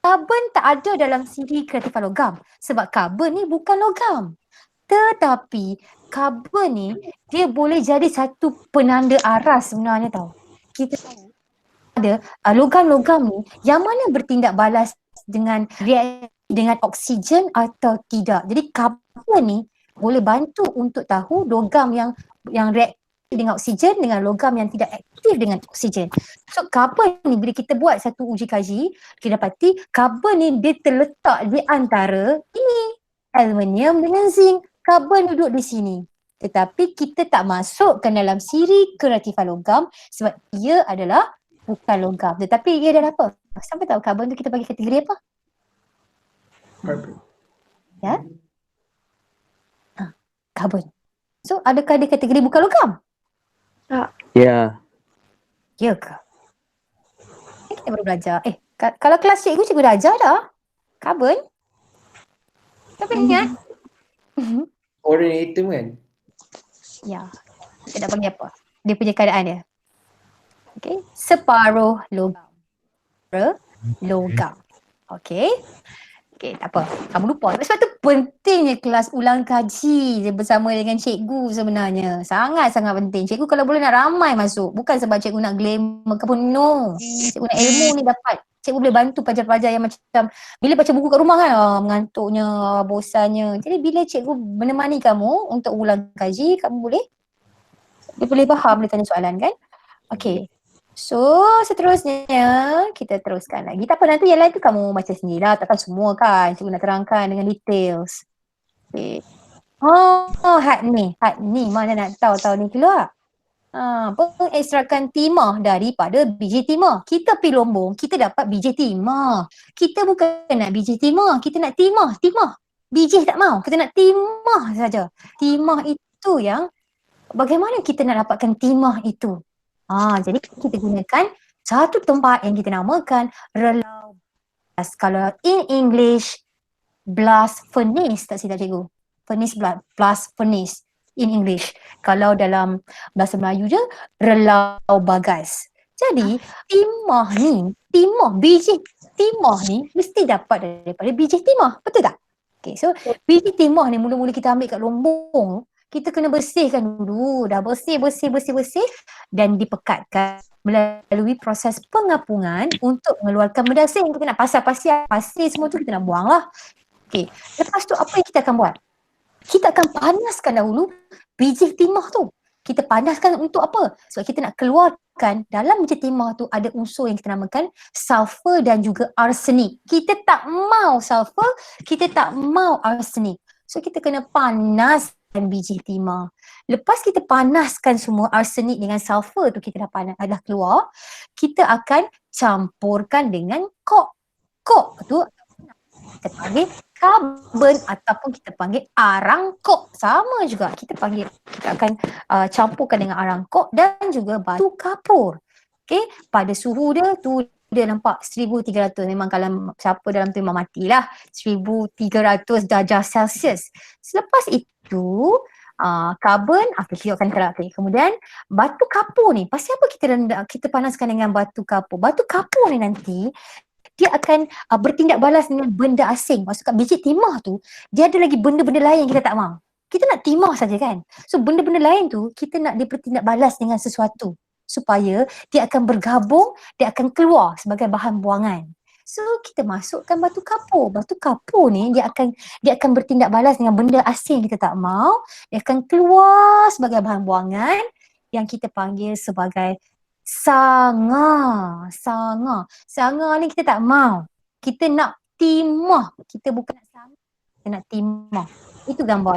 Carbon tak ada dalam siri kreatifan logam. Sebab carbon ni bukan logam. Tetapi carbon ni dia boleh jadi satu penanda aras sebenarnya tau. Kita tahu ada logam-logam ni yang mana bertindak balas dengan oksigen atau tidak. Jadi carbon ni boleh bantu untuk tahu logam yang reaktif dengan oksigen dengan logam yang tidak aktif dengan oksigen. So carbon ni bila kita buat satu uji kaji, kita dapati carbon ni dia terletak di antara ini aluminium dengan zinc. Carbon duduk di sini. Tetapi kita tak masukkan dalam siri kreatifan logam sebab ia adalah bukan logam. Tetapi ia adalah apa? Sampai tahu carbon tu kita bagi kategori apa? Carbon. Ya? Carbon. So adakah dia kategori bukan logam? Ya. Ya ke? Kita baru belajar. Kalau kelas cikgu dah ajar dah. Carbon. Tapi ingat? Warna hitam kan? Ya. Kita nak bagi apa? Dia punya keadaan dia. Okay. Separuh logam. Logam. Okay. Okay, tak apa. Kamu lupa. Sebab tu pentingnya kelas ulang kaji bersama dengan cikgu sebenarnya. Sangat-sangat penting. Cikgu kalau boleh nak ramai masuk. Bukan sebab cikgu nak glamour ke pun. No. Cikgu nak ilmu ni dapat. Cikgu boleh bantu pelajar-pelajar yang macam bila baca buku kat rumah kan, mengantuknya, bosannya. Jadi bila cikgu menemani kamu untuk ulang kaji, kamu boleh faham, boleh tanya soalan kan? Okay. So seterusnya kita teruskan lagi. Tak apa, nanti yang lain tu kamu baca sendirilah. Takkan semua kan cikgu nak terangkan dengan details. Okay. Had ni mana nak tahu ni keluar. Pengekstrakan timah daripada biji timah. Kita pergi Lombong, kita dapat biji timah. Kita bukan nak biji timah, kita nak timah. Biji tak mau, kita nak timah saja. Timah itu yang bagaimana kita nak dapatkan timah itu? Jadi kita gunakan satu tempat yang kita namakan relau blast. Kalau in English, blast furnace, tak silap cikgu. Blast furnace in English. Kalau dalam bahasa Melayu je, relau bagas. Jadi biji timah ni mesti dapat daripada biji timah. Betul tak? Okay, so biji timah ni mula-mula kita ambil kat Lombong, kita kena bersihkan dulu. Dah bersih dan dipekatkan melalui proses pengapungan untuk mengeluarkan benda asing. Kita nak pasir semua tu kita nak buang lah. Okay. Lepas tu apa yang kita akan buat? Kita akan panaskan dahulu biji timah tu. Kita panaskan untuk apa? Sebab kita nak keluarkan dalam biji timah tu ada unsur yang kita namakan sulfur dan juga arsenik. Kita tak mau sulfur, kita tak mau arsenik. So kita kena panaskan biji timah. Lepas kita panaskan semua arsenik dengan sulfur tu, kita dah keluar, kita akan campurkan dengan kok. Kok tu kita panggil karbon ataupun kita panggil arang kok. Sama juga kita akan campurkan dengan arang kok dan juga batu kapur. Okey, pada suhu dia tu dia nampak 1300, memang kalau siapa dalam tu memang matilah, 1300 darjah Celsius. Selepas itu karbon, kita akan terang. Kemudian batu kapur ni, pasal apa kita panaskan dengan batu kapur? Batu kapur ni nanti dia akan bertindak balas dengan benda asing. Maksudnya biji timah tu, dia ada lagi benda-benda lain yang kita tak mahu. Kita nak timah saja kan. So benda-benda lain tu kita nak dia bertindak balas dengan sesuatu supaya dia akan bergabung, dia akan keluar sebagai bahan buangan. So kita masukkan batu kapur. Batu kapur ni dia akan bertindak balas dengan benda asing kita tak mahu. Dia akan keluar sebagai bahan buangan yang kita panggil sebagai sanga. Sanga ni kita tak mahu. Kita nak timah. Kita bukan nak sanga, kita nak timah. Itu gambar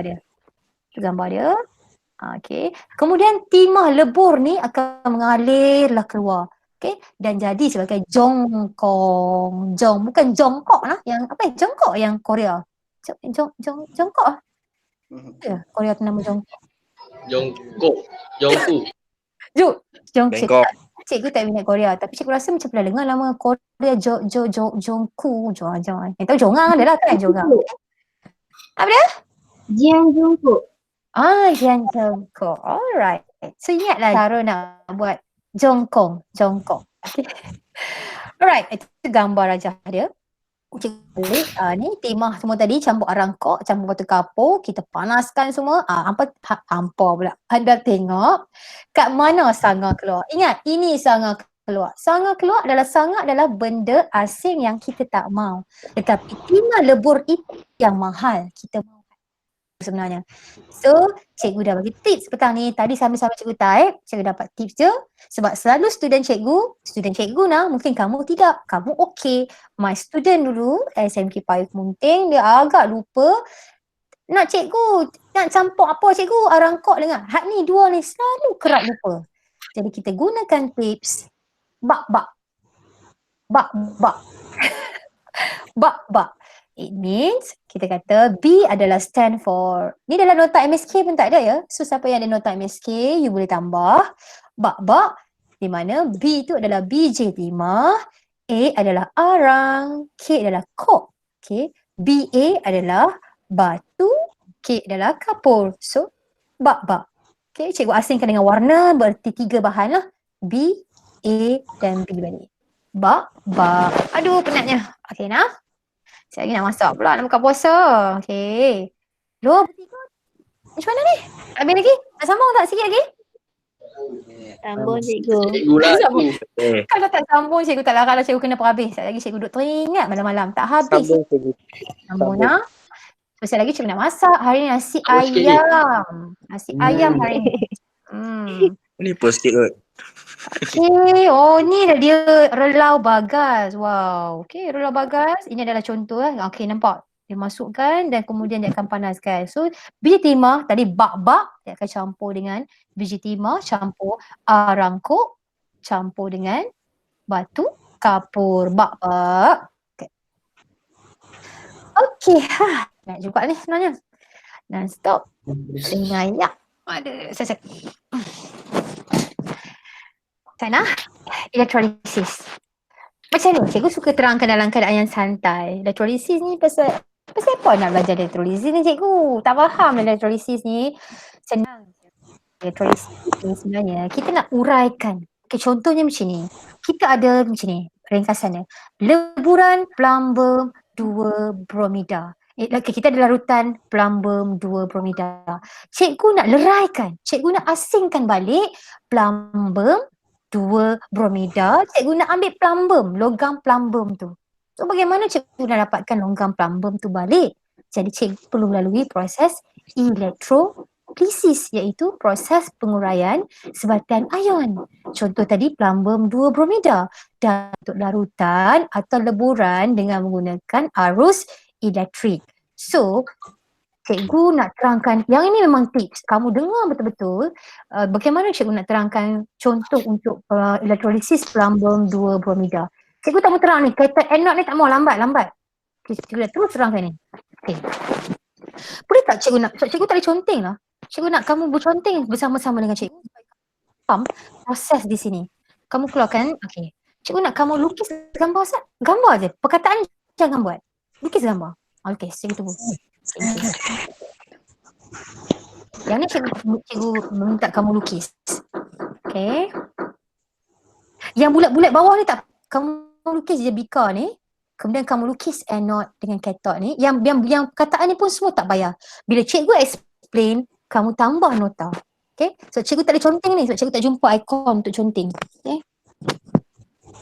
dia. Okey. Kemudian timah lebur ni akan mengalirlah keluar. Okey, dan jadi sebagai jongkong. Bukan jongkok lah. Yang apa ya? Jongkok yang Korea. Jongkok ah. Ya, Korea tu nama jongkok. Jongku. Jongkok. Cikgu tak minat Korea, tapi cikgu rasa macam pernah dengar nama Korea Jongku. Yang tahu Jongang ada lah kan, Jongang. Apa dia? Jian Jungkook. Jian Jongkok. Alright. So ingatlah cara nak buat jongkong. Okay. Alright, itu gambar aja dia. Cikgu ni timah semua tadi campur arangkok, campur batu kapur, kita panaskan semua. Hampa pula. Anda tengok kat mana sanga keluar. Ingat, ini sanga keluar. Sanga adalah benda asing yang kita tak mahu. Tetapi timah lebur itu yang mahal kita mahu sebenarnya. So, cikgu dah bagi tips petang ni. Tadi sambil-sambil cikgu type, cikgu dapat tips je. Sebab selalu student cikgu nah, mungkin kamu tidak. Kamu okey. My student dulu, SMK Payung Munting, dia agak lupa. Nak cikgu, nak campur apa cikgu? Arangkok dengan hak ni, dua ni selalu kerap lupa. Jadi kita gunakan tips bak-bak. Bak-bak. It means kita kata B adalah stand for, ni dalam nota MSK pun tak ada ya. So siapa yang ada nota MSK, you boleh tambah bak-bak, di mana B itu adalah biji timah, A adalah arang, K adalah kok. Okay. BA adalah batu, K adalah kapur. So bak-bak. Okay. Cikgu asingkan dengan warna, berarti 3 bahan lah. B, A dan B balik. Bak-bak. Aduh penatnya. Okay nah. Saya lagi nak masak pula, nak buka puasa. Okay. Dua, tiga. Macam mana ni? Habis lagi? Nak sambung tak sikit lagi? Sambung cikgu. Cikgu lah. Kalau tak sambung, cikgu tak larang lah, cikgu kena perhabis. Sekejap lagi cikgu duduk teringat malam-malam. Tak habis. Sambung nak. Sekejap lagi cikgu nak masak. Hari ni nasi ayam. Nasi ayam hari ni. Ni post-it kot. Okay, ni dah dia relau bagas. Wow. Okay, relau bagas. Ini adalah contoh lah. Okay, nampak? Dia masukkan dan kemudian dia akan panaskan. So, biji timah tadi bak-bak, dia akan campur dengan biji timah, campur arangkok, campur dengan batu kapur. Bak-bak. Okay. Nak juga ni sebenarnya. Non-stop. Dengayak. Aduh, saya. Sana, elektrolisis. Macam ni, cikgu suka terangkan dalam keadaan yang santai. Elektrolisis ni pasal apa nak belajar elektrolisis ni cikgu? Tak faham elektrolisis ni. Senang. Elektrolisis ni sebenarnya kita nak uraikan. Okay, contohnya macam ni. Kita ada macam ni, ringkasannya. Leburan plumbum 2 bromida. Kita ada larutan plumbum 2 bromida. Cikgu nak leraikan, cikgu nak asingkan balik plumbum 2 bromida, cikgu nak ambil plumbum, logam plumbum tu. So bagaimana cikgu nak dapatkan logam plumbum tu balik? Jadi cikgu perlu melalui proses elektrolisis, iaitu proses penguraian sebatian ion. Contoh tadi plumbum 2 bromida. Dan untuk larutan atau leburan dengan menggunakan arus elektrik. So, cikgu nak terangkan, yang ini memang tips. Kamu dengar betul-betul bagaimana cikgu nak terangkan contoh untuk elektrolisis plumbum 2 bromida. Cikgu tak mau terang ni, kata anode ni tak mau lambat. Okay, cikgu dah terus terangkan ni. Okay. Boleh tak cikgu nak, cikgu tak boleh conteng lah. Cikgu nak kamu berconteng bersama-sama dengan cikgu. Faham proses di sini. Kamu keluarkan, okay. Cikgu nak kamu lukis gambar Ustaz. Gambar je. Perkataan ni jangan buat. Lukis gambar. Okey, cikgu tunggu. Okay. Yang ni cikgu minta kamu lukis. Okey. Yang bulat-bulat bawah ni tak, kamu lukis je bika ni. Kemudian kamu lukis anode dengan cathode ni. Yang perkataan ni pun semua tak payah. Bila cikgu explain, kamu tambah nota. Okay. So cikgu tak ada conteng ni sebab cikgu tak jumpa ikon untuk conteng. Okay.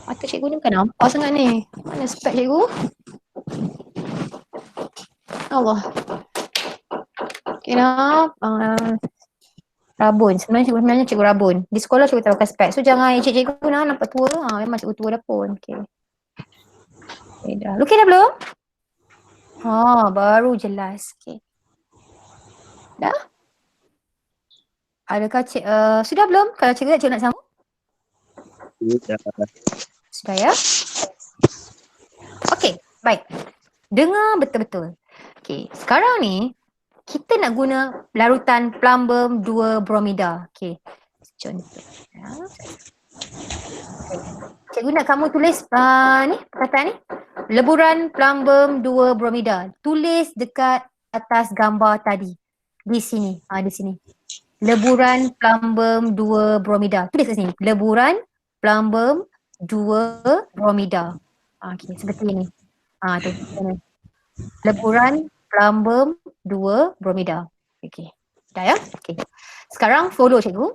Mata cikgu ni bukan nampak sangat ni. Mana spek cikgu? Allah. Okay nak. Rabun. Sebenarnya cikgu Rabun. Di sekolah cikgu tak pakai spek. So jangan cikgu nampak tua. Memang cikgu tua dah pun. Okay. Okay dah. Lukis dah belum? Baru jelas. Okay. Dah? Adakah sudah belum? Kalau cikgu nak sambung? Sudah ya? Okey, baik. Dengar betul-betul. Okey, sekarang ni kita nak guna larutan plumbum 2 bromida. Okey. Contoh. Ya. Okay. Cikgu nak kamu tulis ni perkataan ni. Leburan plumbum 2 bromida. Tulis dekat atas gambar tadi. Di sini. Di sini. Leburan plumbum 2 bromida. Tulis kat sini. Leburan plumbum 2 bromida. Okey, seperti ini. Tu. Leburan plumbum 2 bromida. Okey. Dah ya? Okey. Sekarang follow cikgu.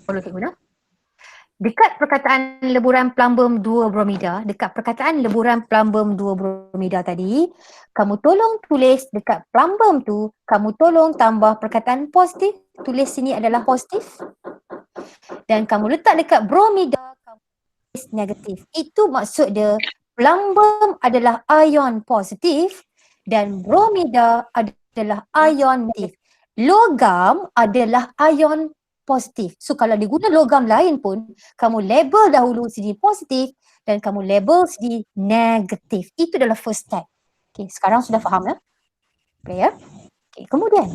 Follow cikgu dah. Dekat perkataan leburan plumbum 2 bromida, dekat perkataan leburan plumbum 2 bromida tadi, kamu tolong tulis dekat plumbum tu, kamu tolong tambah perkataan positif. Tulis sini adalah positif. Dan kamu letak dekat bromida, kamu tulis negatif. Itu maksud dia, plumbum adalah ion positif dan bromida adalah ion negatif. Logam adalah ion positif. So kalau diguna logam lain pun, kamu label dahulu sini positif dan kamu label sini negatif. Itu adalah first step. Okay, sekarang sudah faham ya? Okay ya? Okay, kemudian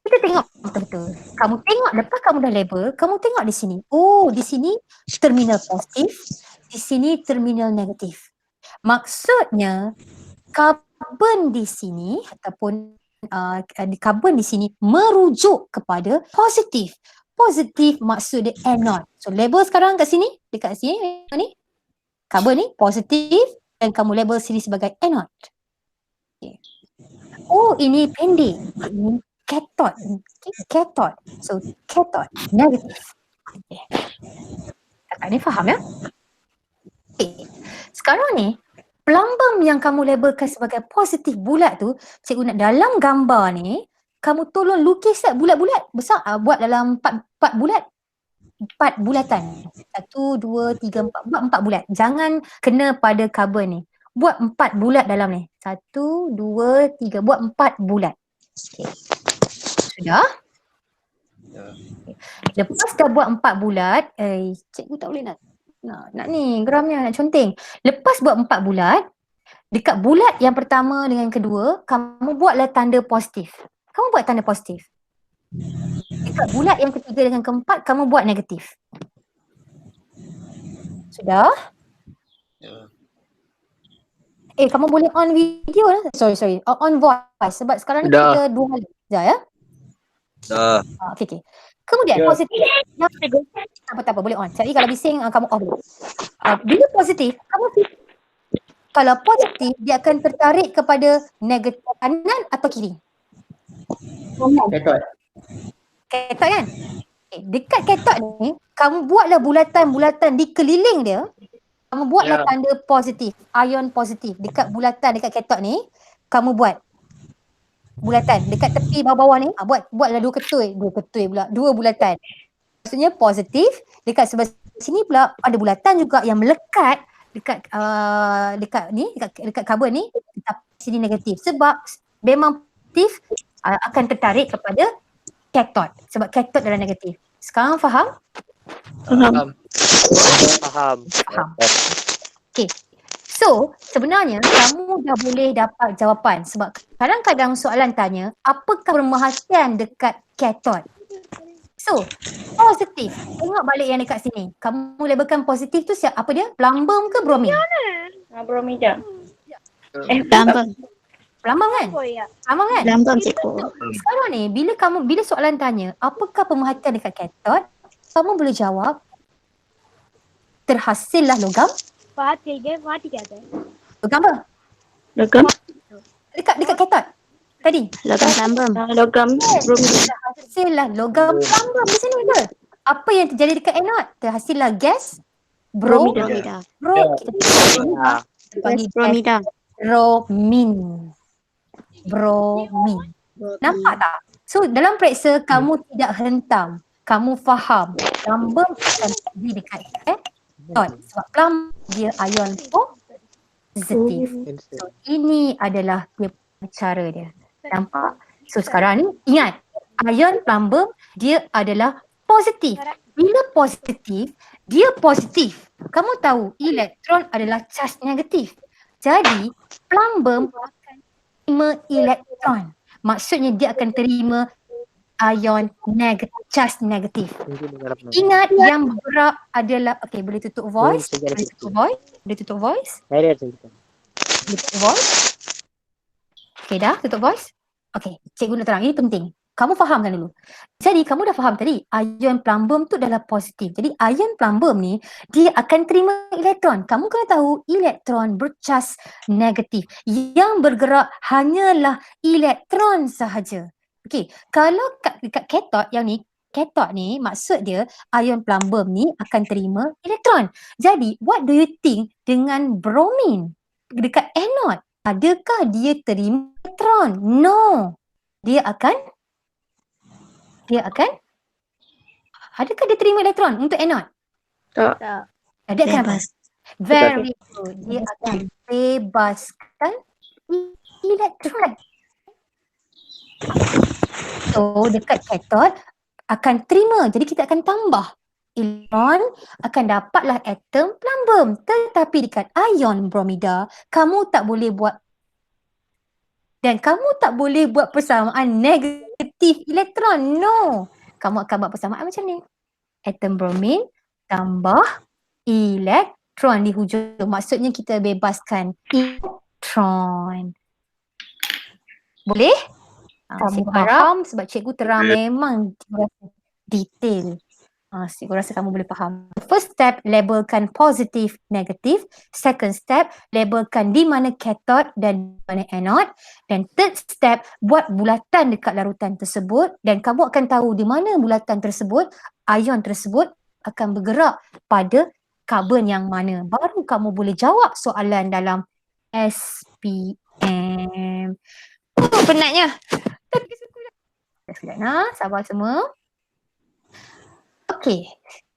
kita tengok betul-betul. Kamu tengok lepas kamu dah label, kamu tengok di sini. Oh, di sini terminal positif, di sini terminal negatif. Maksudnya karbon di sini ataupun karbon di sini merujuk kepada positif. Positif maksud dia anode. So label sekarang kat sini, dekat sini ni. Karbon ni positif dan kamu label sini sebagai anode. Okay. Oh, ini pendek. Ini cathode. Okay. Cathode. So cathode negatif. Okay. Kakak ni faham ya? Okay. Sekarang ni plumbum yang kamu labelkan sebagai positif bulat tu, cikgu nak dalam gambar ni, kamu tolong lukis bulat-bulat besar, buat dalam 4 bulat. 4 bulatan. 1, 2, 3, 4. Buat 4 bulat. Jangan kena pada karbon ni. Buat 4 bulat dalam ni. 1, 2, 3. Buat 4 bulat. Okay. Sudah? Okay. Lepas dah buat 4 bulat, cikgu tak boleh nak ni geramnya, nak conteng. Lepas buat 4 bulat, dekat bulat yang pertama dengan kedua, kamu buatlah tanda positif. Kamu buat tanda positif. Dekat bulat yang ketiga dengan keempat, kamu buat negatif. Sudah? Kamu boleh on video lah. Sorry. On voice. Sebab sekarang ni kita 2 kali. Sekejap ya. Dah. Okay. Kemudian positif. Apa-apa boleh on. Jadi kalau bising kamu off dulu. Bila positif, kalau positif dia akan tertarik kepada negatif kanan atau kiri? Cathode. Cathode kan? Okay. Dekat cathode ni, kamu buatlah bulatan-bulatan di keliling dia. Kamu buatlah tanda positif, ion positif. Dekat bulatan dekat cathode ni, kamu buat bulatan dekat tepi bawah-bawah ni, buatlah 2 bulatan. Maksudnya positif, dekat sebelah sini pula ada bulatan juga yang melekat dekat dekat karbon ni, tapi sini negatif. Sebab memang positif akan tertarik kepada cathode. Sebab cathode adalah negatif. Sekarang faham? Faham. Okay. So, sebenarnya kamu dah boleh dapat jawapan sebab kadang-kadang soalan tanya, apakah pemerhatian dekat cathode? So, positif. Tengok balik yang dekat sini. Kamu labelkan positif tu siap apa dia? Plumbum ke bromin? Bromida. Plumbum. Plumbum kan? Plumbum kan? Plumbum cikgu. Sekarang ni bila soalan tanya apakah pemerhatian dekat katot, kamu boleh jawab terhasillah logam. Logam apa? Logam. Dekat katot. Tadi. Logam plumbum. Logam bromida. Terhasillah logam plumbum di sini ada. Apa yang terjadi dekat anode? Terhasillah gas Bromida. Ah, panggil gas Bromida. bromin. Bromin. Nampak tak? So dalam periksa kamu tidak hentam. Kamu faham. Plumbum akan terjadi dekat katot. Sebab plumbum dia ion positif. So ini adalah dia cara dia. Nampak? So sekarang ni ingat, ion plumbum dia adalah positif. Bila positif, dia positif. Kamu tahu elektron adalah charge negatif. Jadi plumbum akan terima elektron. Maksudnya dia akan terima ion charge negatif. Ingat yang bergerak adalah, okey, boleh tutup voice. Boleh tutup voice. Boleh tutup voice. Boleh tutup voice. Okey dah, tutup voice. Okey, cikgu nak terang. Ini penting. Kamu fahamkan dulu. Jadi kamu dah faham tadi, ion plumbum tu adalah positif. Jadi ion plumbum ni, dia akan terima elektron. Kamu kena tahu elektron bercas negatif. Yang bergerak hanyalah elektron sahaja. Okey, kalau dekat katot yang ni, katot ni maksud dia ion plumbum ni akan terima elektron. Jadi, what do you think dengan bromin dekat anode? Adakah dia terima elektron? No. Dia akan adakah dia terima elektron untuk anode? Tak. Dia akan apa? Bebas. Very good. Dia akan bebaskan elektron. So dekat katot akan terima. Jadi kita akan tambah elektron, akan dapatlah atom plumbum. Tetapi dekat ion bromida, kamu tak boleh buat persamaan negatif elektron. No. Kamu akan buat persamaan macam ni. Atom bromin tambah elektron di hujung. Maksudnya kita bebaskan elektron. Boleh? Cikgu faham sebab cikgu terang memang detail. Cikgu rasa kamu boleh faham. First step, labelkan positif, negatif. Second step, labelkan di mana katot dan di mana anode. Dan third step, buat bulatan dekat larutan tersebut. Dan kamu akan tahu di mana bulatan tersebut, ion tersebut akan bergerak pada karbon yang mana. Baru kamu boleh jawab soalan dalam SPM. Penatnya. Sekejap, sabar semua. Okey.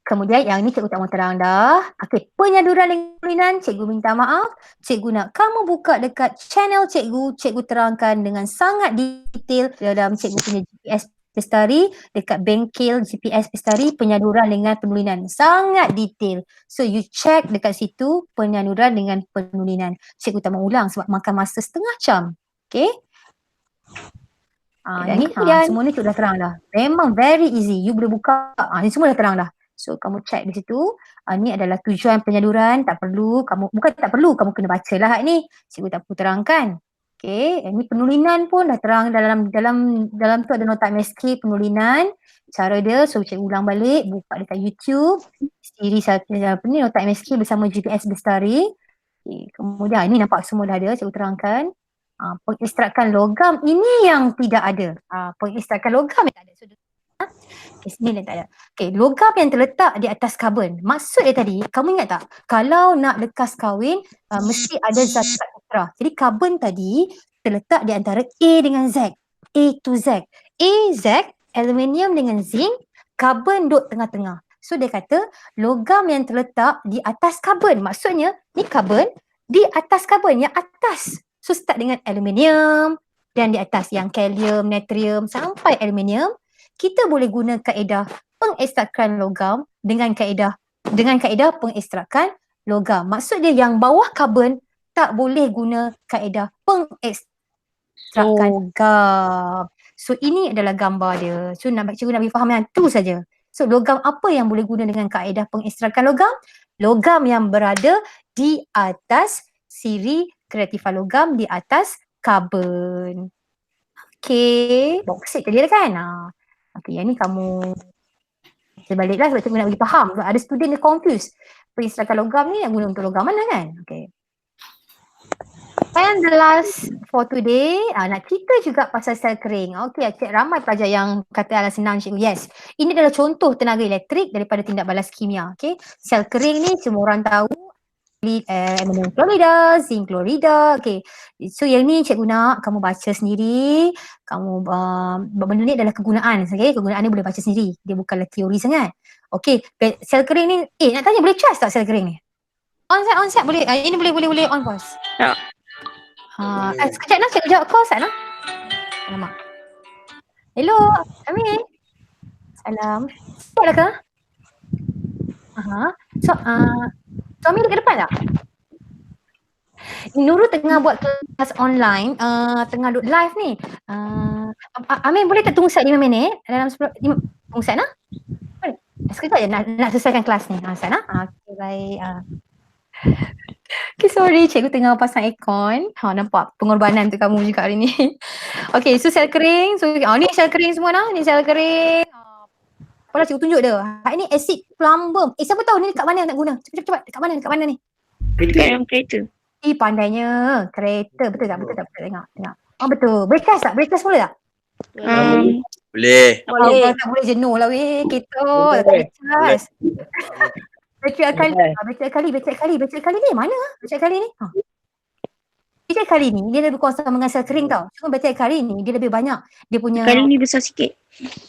Kemudian yang ni cikgu tak mau terang dah. Okey, penyaduran lingkungan, cikgu minta maaf. Cikgu nak kamu buka dekat channel cikgu. Cikgu terangkan dengan sangat detail dalam cikgu punya GPS Bestari, dekat bengkel GPS Bestari, penyaduran dengan penulinan. Sangat detail. So you check dekat situ penyaduran dengan penulinan. Cikgu tak mau ulang sebab makan masa setengah jam. Okey. Semua ni cikgu dah terang dah. Memang very easy. You boleh buka. Ni semua dah terang dah. So kamu check di situ. Ni adalah tujuan penyaduran. Tak perlu kamu, bukan tak perlu, kamu kena baca lah ni. Cikgu tak perlu terangkan. Okay, ni penulinan pun dah terang dalam tu ada nota MSK penulinan. Cara dia, so cikgu ulang balik, buka dekat YouTube. Series ni nota MSK bersama GPS Bestari. Okay, kemudian ni nampak semua dah ada, cikgu terangkan. Pengekstrakan logam ini yang tidak ada. Pengekstrakan logam yang tak ada. So, sini yang tak ada. Okay, logam yang terletak di atas karbon. Maksud dia tadi, kamu ingat tak? Kalau nak lekas kahwin, mesti ada zat ekstra. Jadi karbon tadi terletak di antara A dengan Z. A to Z. A, Z, aluminium dengan zinc, karbon duduk tengah-tengah. So dia kata logam yang terletak di atas karbon. Maksudnya ni karbon di atas karbon yang atas. So start dengan aluminium dan di atas yang kalium, natrium sampai aluminium. Kita boleh guna kaedah pengekstrakan logam dengan kaedah pengekstrakan logam. Maksud dia yang bawah karbon tak boleh guna kaedah pengekstrakan logam. So ini adalah gambar dia. So cikgu nak bagi faham yang tu saja. So logam apa yang boleh guna dengan kaedah pengisytiharatan logam? Logam yang berada di atas siri kreatifan logam di atas karbon. Okay, boksit tadi kan? Okay, yang ni kamu sebaliklah sebab cikgu nak bagi faham. Ada student dia confused. Pengisytiharatan logam ni yang guna untuk logam mana kan? Okay. And the last for today, nak cerita juga pasal sel kering. Okay, ramai pelajar yang kata ala senang cikgu. Yes, ini adalah contoh tenaga elektrik daripada tindak balas kimia. Okay, sel kering ni semua orang tahu. Ammonium klorida, zinc klorida. Okay, so yang ni cikgu nak kamu baca sendiri. Kamu benda ni adalah kegunaan. Okay, kegunaan ni boleh baca sendiri. Dia bukanlah teori sangat. Okay, sel kering ni, nak tanya boleh charge tak sel kering ni? On set boleh. Ini boleh on pause. Tak. Sekejap nak cikgu jawab call Sat. Alamak. Hello, Amin. Salam. Boleh ke? So, Amin dekat depan tak? Nurul tengah buat kelas online, tengah duduk live ni. Amin boleh tak tunggu Sat 5 minit? Dalam 10, tunggu Sat nak? Boleh? Sekejap je nak selesaikan kelas ni. Sat nak? Okay, baik. Okay, sorry cikgu tengah pasang aircon. Nampak pengorbanan untuk kamu juga hari ni. Okay, so sel kering. So ni sel kering semua nah. Ni sel kering. Apalah cikgu tunjuk dia. Ini asid plumbum. Siapa tahu ni dekat mana nak guna? Cepat. Dekat mana ni? Dalam kereta. Pandainya. Kereta. Betul tak? Betul. Tengok. Betul. Boleh charge tak? Boleh charge mula tak? Boleh. Tak boleh jenuh lah weh. Kita. Tak boleh charge. Bateri kali ni mana? Bateri kali ni dia lebih kuasa dengan sel kering tau. Cuma bateri kali ni dia lebih banyak. Dia punya Kali ni besar sikit.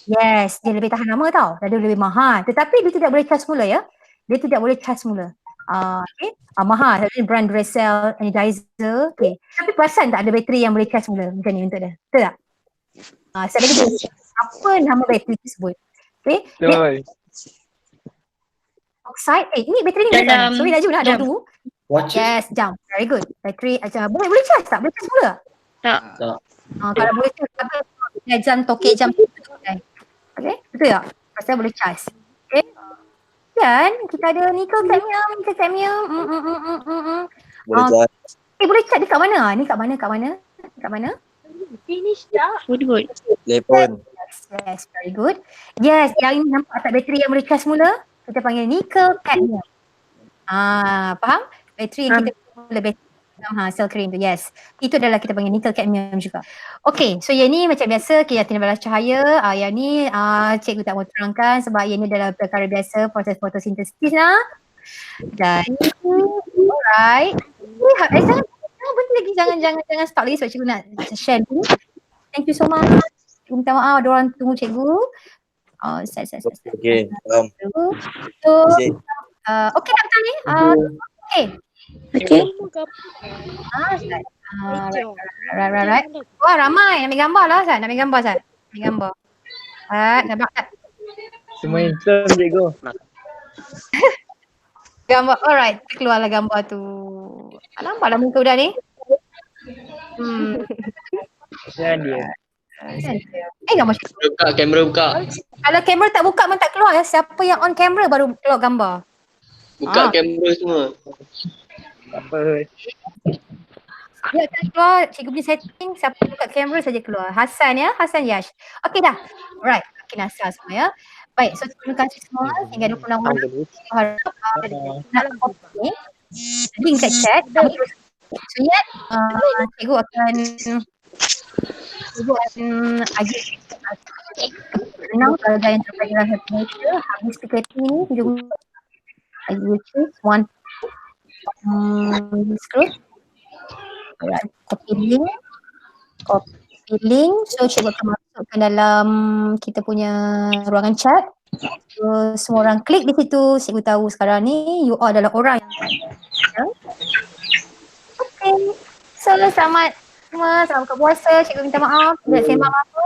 yes, dia lebih tahan lama tau. Dan dia lebih mahal. Tetapi dia tidak boleh charge semula ya. Dia tidak boleh charge semula. Okay. Mahal. Tapi brand Duracell, Energizer. Okay. Tapi perasan tak ada bateri yang boleh charge semula macam ni untuk dia? Betul tak? Saya bagi apa nama bateri tersebut? Okay. Oxide. Ini bateri ni Dalam sorry Laju nak dulu. Watch it. Yes, jam. Very good. Bateri boleh charge tak? Boleh charge semula? Tak. Kalau boleh charge apa jam toke jam. Okay, betul tak? Pasal boleh charge. Okay. Dan kita ada nickel cadmium. Boleh charge. Boleh charge dekat mana? Ni kat mana? Finish dah. Good. Telefon. Yes, very good. Yes, yang ini nampak tak bateri yang boleh charge semula? Kita panggil nickel cadmium. Faham? Bateri yang kita boleh sel kering tu. Yes. Itu adalah kita panggil nickel cadmium juga. Okay, so yang ni macam biasa tindak balas cahaya. Yang ni cikgu tak mau terangkan sebab yang ni adalah perkara biasa proses fotosintesis lah. Dan alright. Jangan stop lagi sebab cikgu nak share dulu. Thank you so much. Minta maaf ada orang tunggu cikgu. Set. Okay, faham. So, okay tak betul ni? Okay. Right. Wah, ramai. Nak ambil gambar lah, Sat. Nak ambil gambar. Nampak tak? Semua handsome cikgu. Gambar. Alright, keluarlah gambar tu. Nampaklah muka budak ni. Macam dia. Gambar. Kamera buka. Kalau kamera tak buka pun tak keluar ya. Siapa yang on kamera baru keluar gambar. Buka kamera semua. Apa? Dia akan keluar, cikgu punya setting, siapa buka kamera saja keluar. Hasan Yash. Okey dah. Alright, okay, Nasra semua ya. Baik, so terima kasih semua. Hingga 26 orang. Nak copy ni. Link kat chat. So yet, cikgu akan agak senang kalau yang terkait dengan meter habis PKP ni juga which is one screw. Alright, copy link. So cikgu akan masukkan dalam kita punya ruangan chat. So semua orang klik di situ. Cikgu tahu sekarang ni you all adalah orang yang okay. So selamat semua, selamat buka puasa. Cikgu minta maaf tidak sembang apa.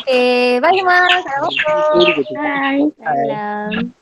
Okay, bye semua. Assalamualaikum. Bye. Salam.